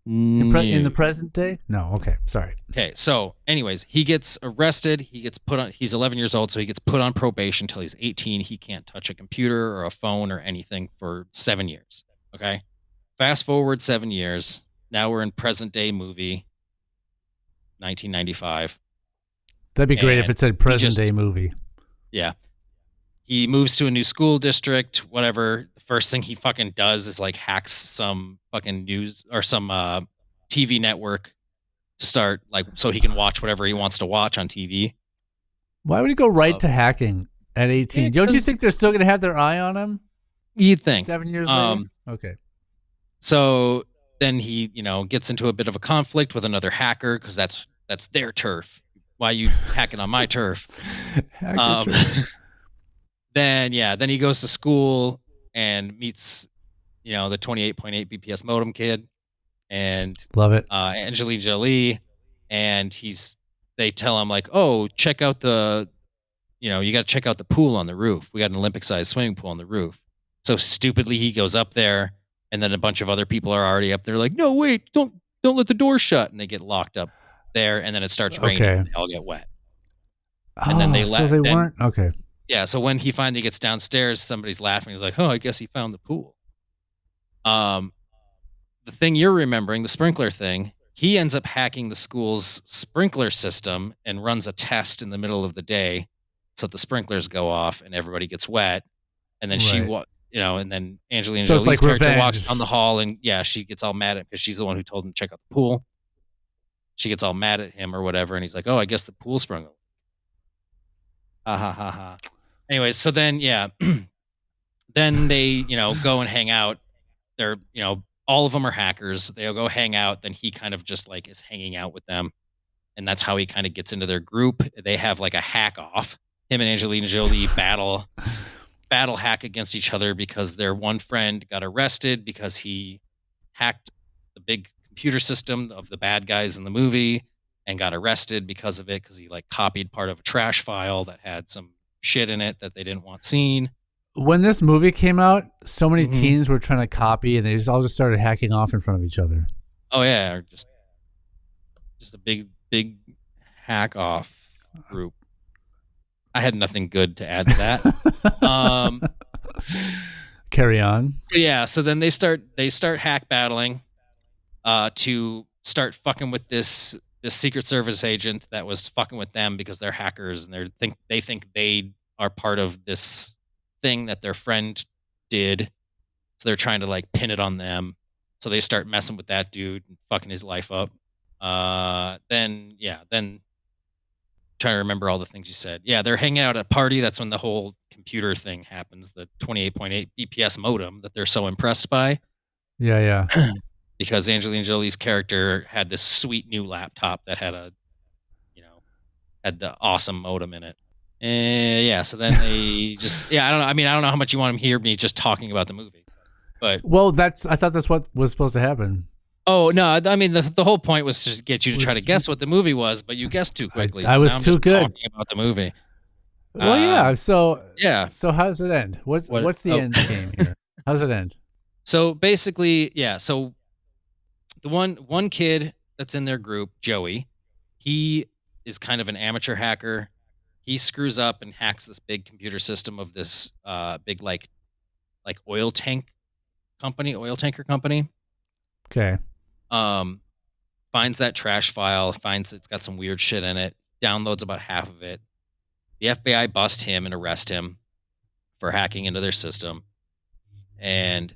in the present day? No. Okay. Sorry. Okay, so anyways, he gets arrested. He's 11 years old, so he gets put on probation until he's 18. He can't touch a computer or a phone or anything for 7 years. Okay. Fast forward 7 years. Now we're in present day movie, 1995. That'd be great if And it said present day movie. Yeah. He moves to a new school district, whatever. The first thing he fucking does is like hacks some fucking news or some TV network to start like so he can watch whatever he wants to watch on TV. Why would he go right to hacking at 18? Yeah, Don't you 'cause- think they're still going to have their eye on him You'd think. 7 years later? Okay. So then he, gets into a bit of a conflict with another hacker because that's their turf. Why are you hacking on my turf? Hacker turfs. Then he goes to school and meets, the 28.8 BPS modem kid and Love it. Angelina Jolie, and they tell him like, oh, check out you got to check out the pool on the roof. We got an Olympic-sized swimming pool on the roof. So stupidly, he goes up there, and then a bunch of other people are already up there, like, no, wait, don't let the door shut, and they get locked up there, and then it starts raining, and they all get wet. And then weren't okay. Yeah, so when he finally gets downstairs, somebody's laughing. He's like, oh, I guess he found the pool. The thing you're remembering, the sprinkler thing, he ends up hacking the school's sprinkler system and runs a test in the middle of the day so the sprinklers go off and everybody gets wet. And then and then Angelina Jolie's like character revenge. walks down the hall and she gets all mad at him because she's the one who told him to check out the pool. She gets all mad at him or whatever, and he's like, oh, I guess the pool sprung a leak. Ha ha ha ha. Anyways, so then, then they, go and hang out. They're, all of them are hackers. They'll go hang out. Then he kind of just like is hanging out with them. And that's how he kind of gets into their group. They have like a hack off. Him and Angelina Jolie battle hack against each other because their one friend got arrested because he hacked the big computer system of the bad guys in the movie and got arrested because of it because he like copied part of a trash file that had some shit in it that they didn't want seen. When this movie came out, so many teens were trying to copy, and they all just started hacking off in front of each other. Oh yeah, or just a big hack off group. I had nothing good to add to that. Carry on. So then they start hack battling to start fucking with this Secret Service agent that was fucking with them because they're hackers and they think they are part of this thing that their friend did. So they're trying to like pin it on them. So they start messing with that dude and fucking his life up. Then trying to remember all the things you said. Yeah, they're hanging out at a party. That's when the whole computer thing happens, the 28.8 BPS modem that they're so impressed by. Yeah. Because Angelina Jolie's character had this sweet new laptop that had had the awesome modem in it. And so then they just, I don't know. I mean, I don't know how much you want to hear me just talking about the movie. But well, I thought that's what was supposed to happen. Oh no! I mean, the whole point was to get you to try to guess what the movie was, but you guessed too quickly. I was too good talking about the movie. Well, yeah. So yeah. So how does it end? What's the end game here? How does it end? So basically, So the one kid that's in their group, Joey, he is kind of an amateur hacker. He screws up and hacks this big computer system of this big like oil tanker company. Okay. Finds that trash file, finds it's got some weird shit in it, downloads about half of it. The FBI bust him and arrest him for hacking into their system. And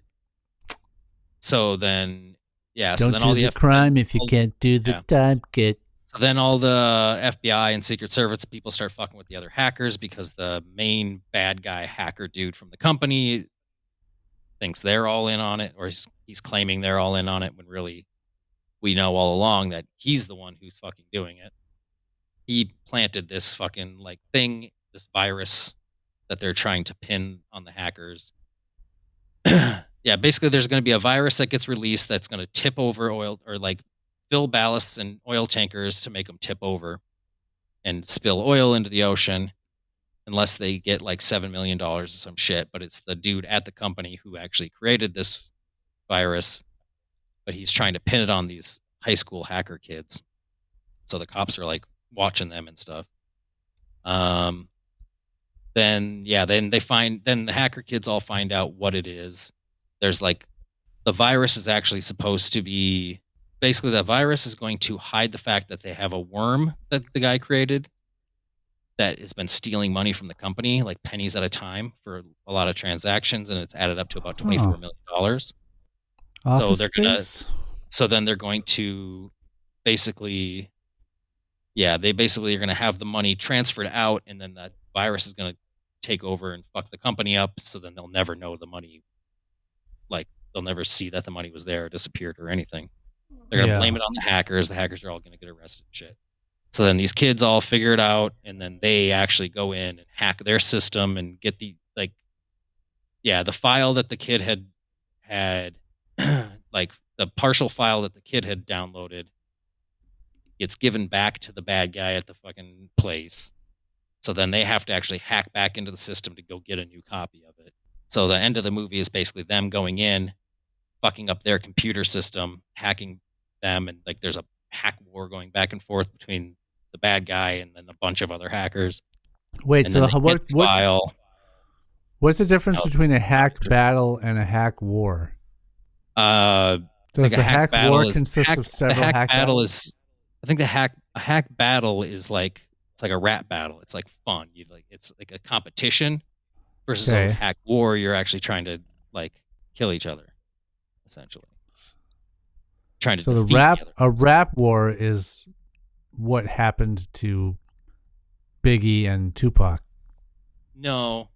so then, Don't do the crime if you can't do the time, kid. So then all the FBI and Secret Service people start fucking with the other hackers because the main bad guy hacker dude from the company thinks they're all in on it, or he's claiming they're all in on it when really we know all along that he's the one who's fucking doing it. He planted this fucking thing, this virus that they're trying to pin on the hackers. Basically there's going to be a virus that gets released that's going to tip over oil or fill ballasts in oil tankers to make them tip over and spill oil into the ocean unless they get $7 million or some shit. But it's the dude at the company who actually created this virus, but he's trying to pin it on these high school hacker kids. So the cops are watching them and stuff. Then the hacker kids all find out what it is. There's the virus is actually supposed to be, basically the virus is going to hide the fact that they have a worm that the guy created that has been stealing money from the company, pennies at a time for a lot of transactions. And it's added up to about $24 million. So then they're going to basically, they basically are going to have the money transferred out, and then that virus is going to take over and fuck the company up. So then they'll never know the money, they'll never see that the money was there or disappeared or anything. They're going to blame it on the hackers. The hackers are all going to get arrested and shit. So then these kids all figure it out, and then they actually go in and hack their system and get the file that the kid had the partial file that the kid had downloaded gets given back to the bad guy at the fucking place. So then they have to actually hack back into the system to go get a new copy of it. So the end of the movie is basically them going in, fucking up their computer system, hacking them, and there's a hack war going back and forth between the bad guy and then a bunch of other hackers. Wait, so what's the difference between a hack battle and a hack war? Does the hack war consist of several hack battles? I think a hack battle is it's like a rap battle. It's fun. It's like a competition versus a hack war. You're actually trying to kill each other, essentially. Trying to defeat a rap war is what happened to Biggie and Tupac. No.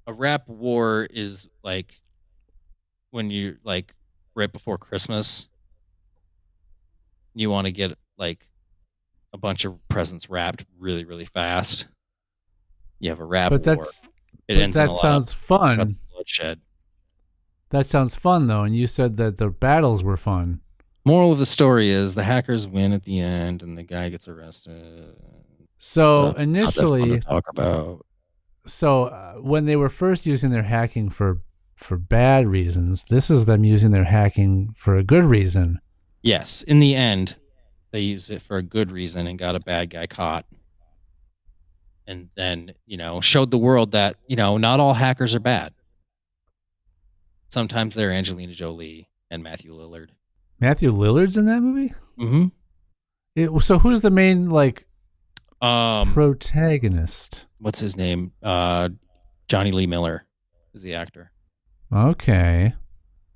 A rap war is when you right before Christmas, you want to get a bunch of presents wrapped really, really fast. You have a rap war. That sounds fun. Bloodshed. That sounds fun though, and you said that the battles were fun. Moral of the story is the hackers win at the end, and the guy gets arrested. So initially, not talk about. So when they were first using their hacking for bad reasons, this is them using their hacking for a good reason. Yes, in the end, They used it for a good reason and got a bad guy caught. And then, showed the world that, not all hackers are bad. Sometimes they're Angelina Jolie and Matthew Lillard. Matthew Lillard's in that movie? Mm-hmm. So who's the main, protagonist? What's his name? Johnny Lee Miller is the actor. Okay.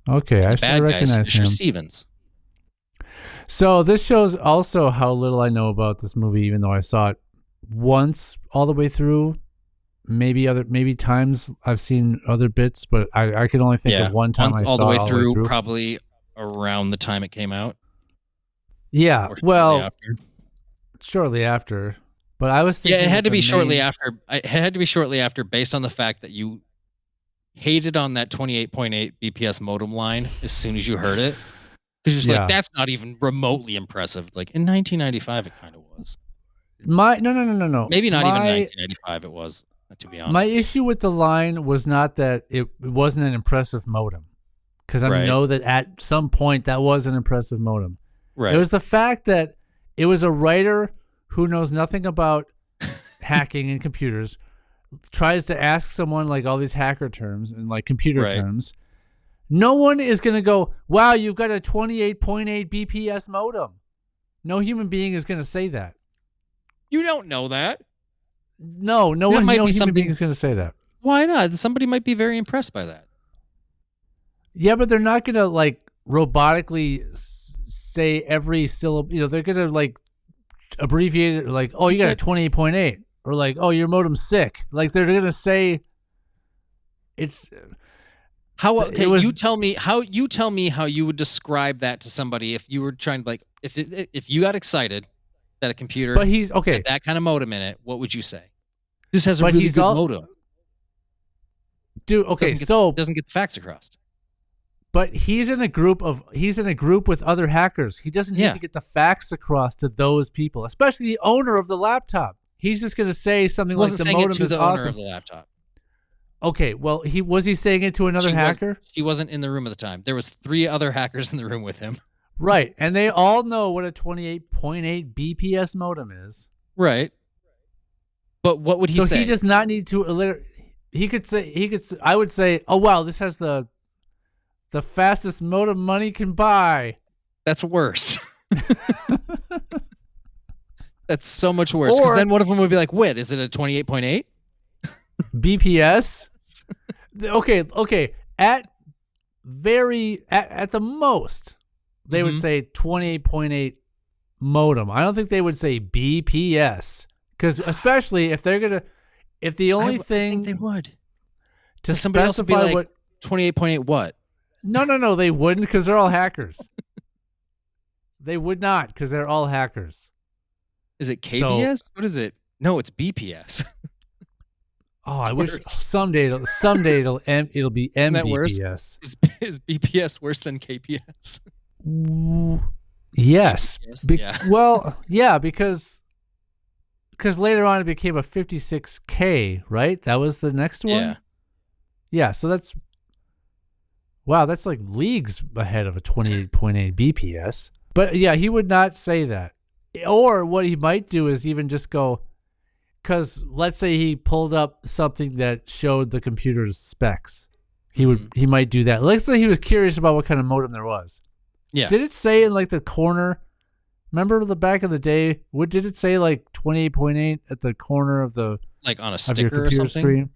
I recognize him. Mr. Stevens. So this shows also how little I know about this movie, even though I saw it once all the way through. Maybe times I've seen other bits, but I could only think of one time I saw all the way it through, probably around the time it came out. Yeah, shortly after. But I was thinking, it had to be shortly after. It had to be shortly after, based on the fact that you hated on that 28.8 BPS modem line as soon as you heard it, because you're just like, that's not even remotely impressive. It's like in 1995, it kind of was. No. Maybe not even 1995. It was, to be honest. My issue with the line was not that it wasn't an impressive modem, because I know that at some point that was an impressive modem. Right. It was the fact that it was a writer who knows nothing about hacking and computers, tries to ask someone like all these hacker terms and like computer terms. No one is going to go, wow, you've got a 28.8 BPS modem. No human being is going to say that. You don't know that. No human being is going to say that. Why not? Somebody might be very impressed by that. Yeah, but they're not going to robotically say every syllable. They're going to abbreviate it like, oh, you got a 28.8, or like, oh, your modem's sick. Like they're going to say it's how. Okay, you tell me how you would describe that to somebody if you were trying to if you got excited that a computer, but he's okay, had that kind of modem in it. What would you say? This has a really good modem, dude. Okay, doesn't get the facts across. But he's in a group with other hackers. He doesn't need to get the facts across to those people, especially the owner of the laptop. He's just going to say something like the modem is awesome. Owner of the laptop. Okay, well, was he saying it to another hacker? She wasn't in the room at the time. There was 3 other hackers in the room with him. Right, and they all know what a 28.8 BPS modem is. Right. But what would he say? So he does not need to. I would say, oh wow, this has the fastest modem money can buy. That's worse. That's so much worse. Because then one of them would be like, wait, is it a 28.8? BPS? Okay. At the most, they would say 28.8 modem. I don't think they would say BPS. Because especially if they're going to, if the only thing. I think they would. To somebody else would be like, what? 28.8 what? No, they wouldn't, because they're all hackers. They would not, because they're all hackers. Is it KBS? What is it? No, it's BPS. Oh, I wish someday it'll be MBPS. Is BPS worse than KPS? Yes. Well, yeah, because later on it became a 56K, right? That was the next one? Yeah. Yeah, so that's like leagues ahead of a 28.8 BPS. But yeah, he would not say that. Or what he might do is even just go, because let's say he pulled up something that showed the computer's specs. He might do that. Let's say he was curious about what kind of modem there was. Yeah. Did it say in the corner? Remember the back of the day? What did it say 28.8 at the corner of the on a sticker or something? Screen?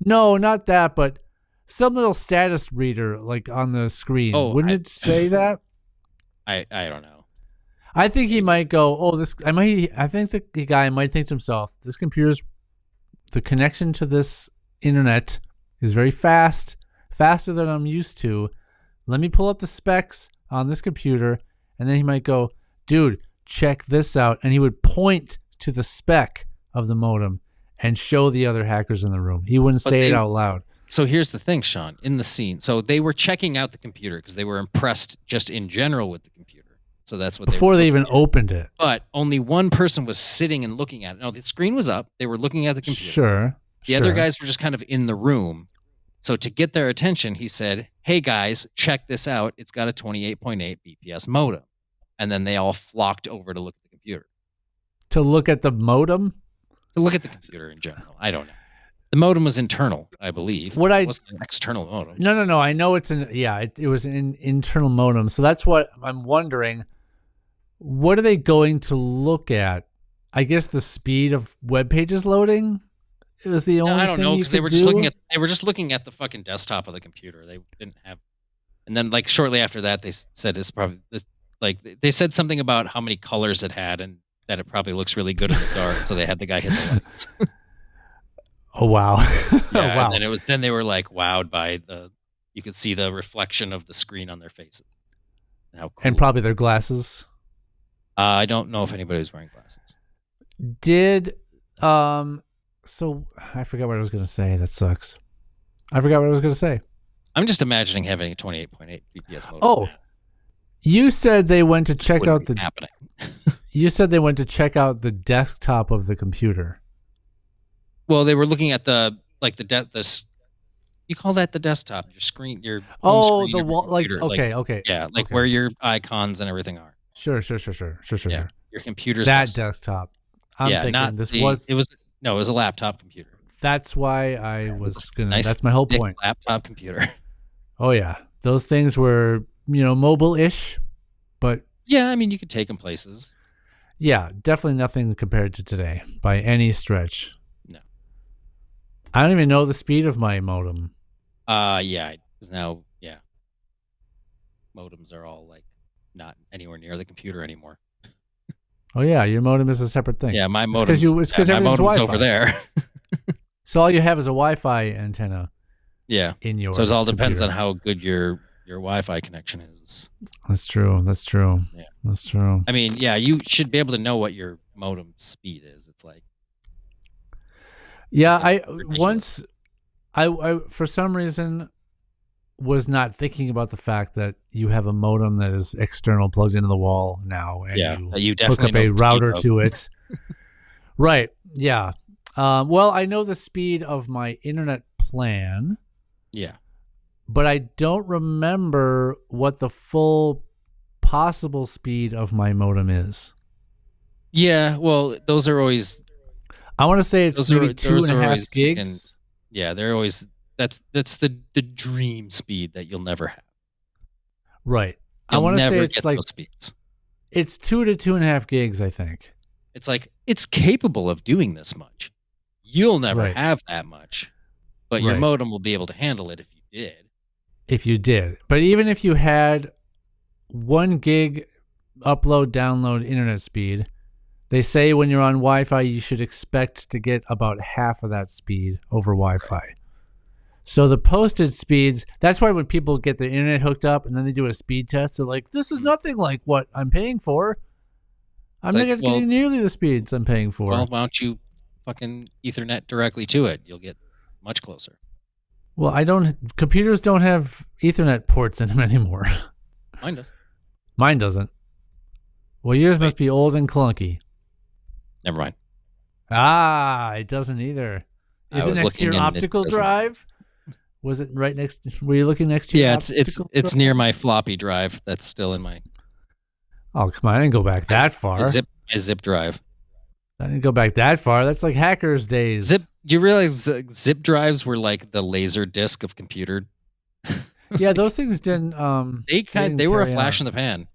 No, not that, but some little status reader on the screen. Oh, wouldn't it say that? I don't know. I think he might go, I think the guy might think to himself, this computer's, the connection to this internet is very fast, faster than I'm used to. Let me pull up the specs on this computer. And then he might go, dude, check this out. And he would point to the spec of the modem and show the other hackers in the room. He wouldn't say it out loud. So here's the thing, Sean, in the scene. So they were checking out the computer because they were impressed just in general with the computer. So that's what before they even opened it. But only one person was sitting and looking at it. No, the screen was up. They were looking at the computer. Sure. The other guys were just kind of in the room. So to get their attention, he said, hey guys, check this out. It's got a 28.8 BPS modem. and then they all flocked over to look at the computer. To look at the modem? To look at the computer in general. I don't know. The modem was internal, I believe. It wasn't an external modem. No. I know it's it was an internal modem. So that's what I'm wondering. What are they going to look at? I guess the speed of web pages loading is the only thing. I don't know, because they were just looking at the fucking desktop of the computer. They didn't have, and then like shortly after that, they said it's probably they said something about how many colors it had and that it probably looks really good in the dark. So they had the guy hit the lights. Oh wow! Yeah, wow. And then they were like wowed by you could see the reflection of the screen on their faces. And how cool. And probably their glasses. I don't know if anybody was wearing glasses. So I forgot what I was going to say. That sucks. I forgot what I was going to say. I'm just imagining having a 28.8 BPS modem. Oh, you said they went to check out the happening. You said they went to check out the desktop of the computer. Well, they were looking at you call that the desktop, your screen, your home screen the wall, like okay, yeah, like where your icons and everything are. Sure. Yeah, your computer's desktop. I'm thinking it was a laptop computer. That's why I was gonna. That's my whole point. Laptop computer. Oh yeah, those things were mobile-ish, but yeah, I mean you could take them places. Yeah, definitely nothing compared to today by any stretch. No. I don't even know the speed of my modem. Yeah. Modems are all like not anywhere near the computer anymore. Oh yeah, your modem is a separate thing. Yeah, my modem. It's because everything's Wi-Fi over there. So all you have is a Wi-Fi antenna. Yeah. In your. So it all depends computer. on how good your Wi-Fi connection is. That's true. Yeah. That's true. I mean, yeah, you should be able to know what your modem speed is. It's like. Yeah, I for some reason was not thinking about the fact that you have a modem that is external, plugged into the wall now, and you hook up a router to it. Right. Yeah. Well, I know the speed of my internet plan. Yeah. But I don't remember what the full possible speed of my modem is. Yeah, well, those are always. I want to say it's maybe 2.5 gigs. They're always. That's the dream speed that you'll never have. Right. You'll I want to say never it's get like those speeds. It's 2 to 2.5 gigs, I think. It's like it's capable of doing this much. You'll never have that much, but your modem will be able to handle it if you did. If you did. But even if you had 1 gig upload, download internet speed, they say when you're on Wi-Fi, you should expect to get about half of that speed over Wi-Fi. Right. So the posted speeds, that's why when people get their internet hooked up and then they do a speed test, they're like, this is nothing like what I'm paying for. I'm not getting nearly the speeds I'm paying for. Well, why don't you fucking Ethernet directly to it? You'll get much closer. Well, computers don't have Ethernet ports in them anymore. Mine does. Mine doesn't. Well, yours must be old and clunky. Never mind. It doesn't either. Is it next to your optical drive? Was it right next? Were you looking next to your optical drive? It's near my floppy drive that's still in my. Oh, come on. I didn't go back that far. My zip drive. I didn't go back that far. That's like hackers' days. Do you realize zip drives were like the laser disc of computer? Yeah, those things didn't. They were a flash in the pan.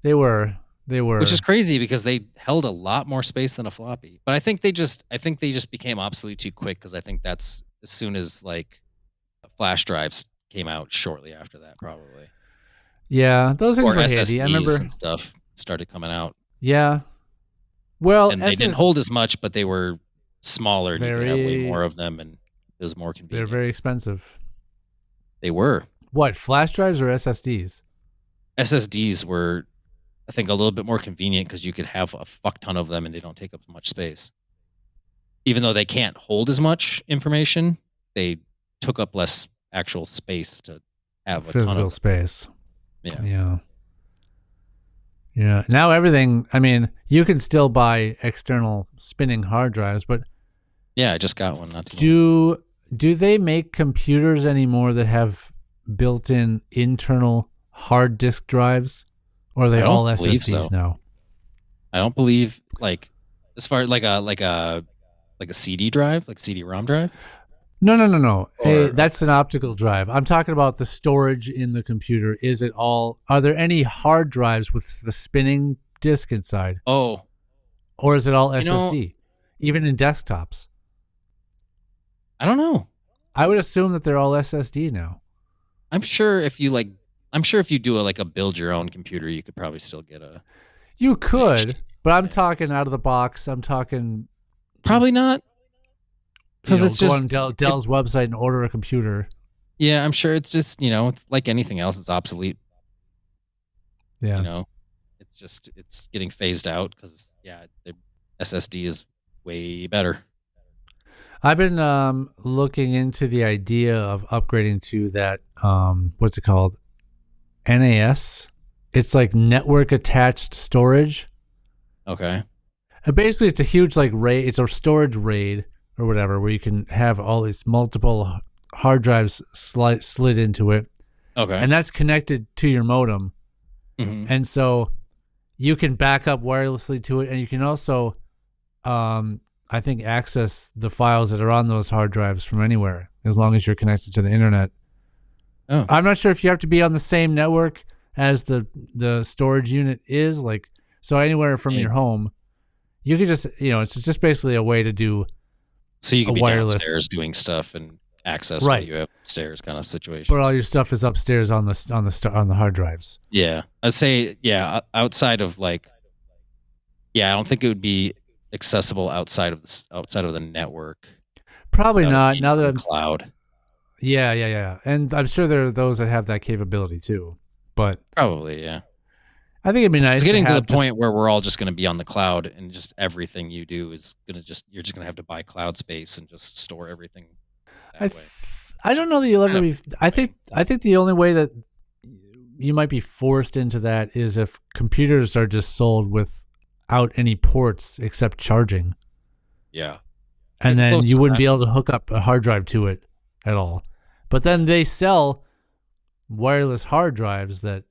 They were. Which is crazy because they held a lot more space than a floppy. But I think they just became obsolete too quick because I think that's as soon as like flash drives came out shortly after that, probably. Yeah, those things were SSDs handy. I remember and stuff started coming out. Yeah. Well, and they didn't hold as much, but they were smaller. And you could have way more of them, and it was more convenient. They're very expensive. They were. What, flash drives or SSDs? SSDs were, I think, a little bit more convenient because you could have a fuck ton of them and they don't take up as much space. Even though they can't hold as much information, they took up less actual space to have a physical ton of space. Yeah. Yeah. Now everything, I mean, you can still buy external spinning hard drives, but yeah, I just got one. Not too long. Do they make computers anymore that have built-in internal hard disk drives? Or are they I don't all believe SSDs so. now? I don't believe as far as like a CD drive, like CD-ROM drive. No. Or That's an optical drive. I'm talking about the storage in the computer. Is it all? Are there any hard drives with the spinning disk inside, oh, or is it all you know, SSD? Even in desktops, I don't know. I would assume that they're all SSD now. I'm sure if you do a build your own computer, you could probably still get a You an could, HD. but I'm Yeah. talking out of the box. I'm talking Probably just, not, because it's go just on Dell's website and order a computer. yeah. I'm sure it's just it's like anything else. It's obsolete. Yeah. It's getting phased out because the SSD is way better. I've been looking into the idea of upgrading to that what's it called? NAS. It's like network attached storage. Okay. And basically it's a huge RAID, it's a storage RAID or whatever where you can have all these multiple hard drives slid into it. Okay. And that's connected to your modem. Mhm. And so you can back up wirelessly to it, and you can also I think access the files that are on those hard drives from anywhere as long as you're connected to the internet. Oh. I'm not sure if you have to be on the same network as the storage unit is, so anywhere from your home. You could just, it's just basically a way to do So you can be wireless downstairs doing stuff and access Right. what you have upstairs kind of situation. but all your stuff is upstairs on the hard drives. Yeah. I'd say outside of I don't think it would be accessible outside of the network. Probably That would not. be Now that in I'm the cloud. Yeah. And I'm sure there are those that have that capability too. But Probably, yeah. I think it'd be nice It's getting to the have point where we're all just going to be on the cloud, and just everything you do is you're just going to have to buy cloud space and just store everything that way. I don't know that you'll ever Kind be. of I think the only way that you might be forced into that is if computers are just sold without any ports except charging, Yeah. and Get then close you to wouldn't that. be able to hook up a hard drive to it at all. But then they sell wireless hard drives that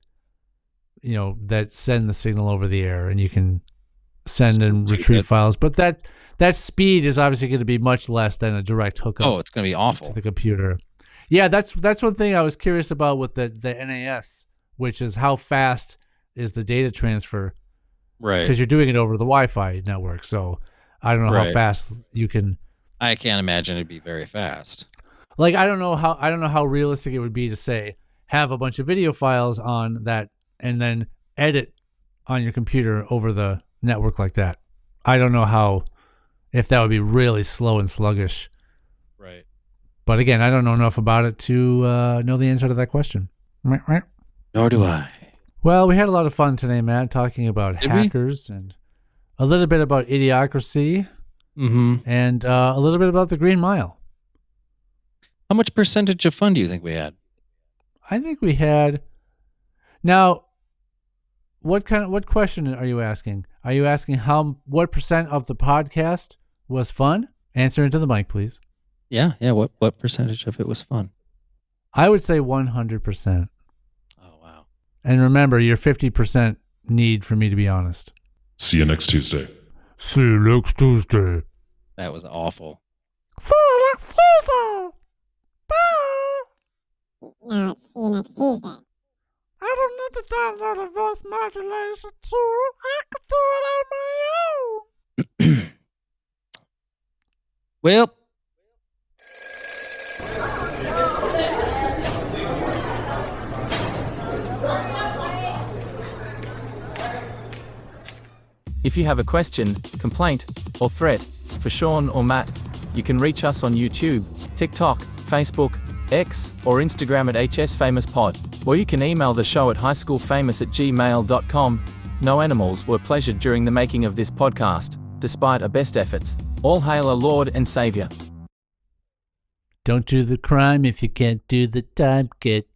that send the signal over the air, and you can send and retrieve files. But that speed is obviously going to be much less than a direct hookup. Oh, it's going to be awful. To the computer. Yeah, that's one thing I was curious about with the NAS, which is how fast is the data transfer, Right. because you're doing it over the Wi-Fi network. So I don't know how Right. fast you can. I can't imagine it'd be very fast. I don't know how realistic it would be to say have a bunch of video files on that and then edit on your computer over the network like that. I don't know if that would be really slow and sluggish. Right. But again, I don't know enough about it to know the answer to that question. Nor do I. Well, we had a lot of fun today, Matt, talking about Did we? hackers and a little bit about Idiocracy Mm-hmm. and a little bit about the Green Mile. How much percentage of fun do you think we had? I think we had. Now, what question are you asking? Are you asking what percent of the podcast was fun? Answer into the mic, please. Yeah. What percentage of it was fun? I would say 100%. Oh, wow. And remember, your 50% need for me to be honest. See you next Tuesday. See you next Tuesday. That was awful. See you next Tuesday. Bye. Now it's see you next Tuesday. I don't need to download a voice modulation tool. I can do it on my own. Well, If you have a question, complaint, or threat for Sean or Matt, you can reach us on YouTube, TikTok, Facebook, X, or Instagram at HSFamousPod, or you can email the show at highschoolfamous@gmail.com. No animals were pleasured during the making of this podcast, despite our best efforts. All hail our Lord and Savior. Don't do the crime if you can't do the time. Get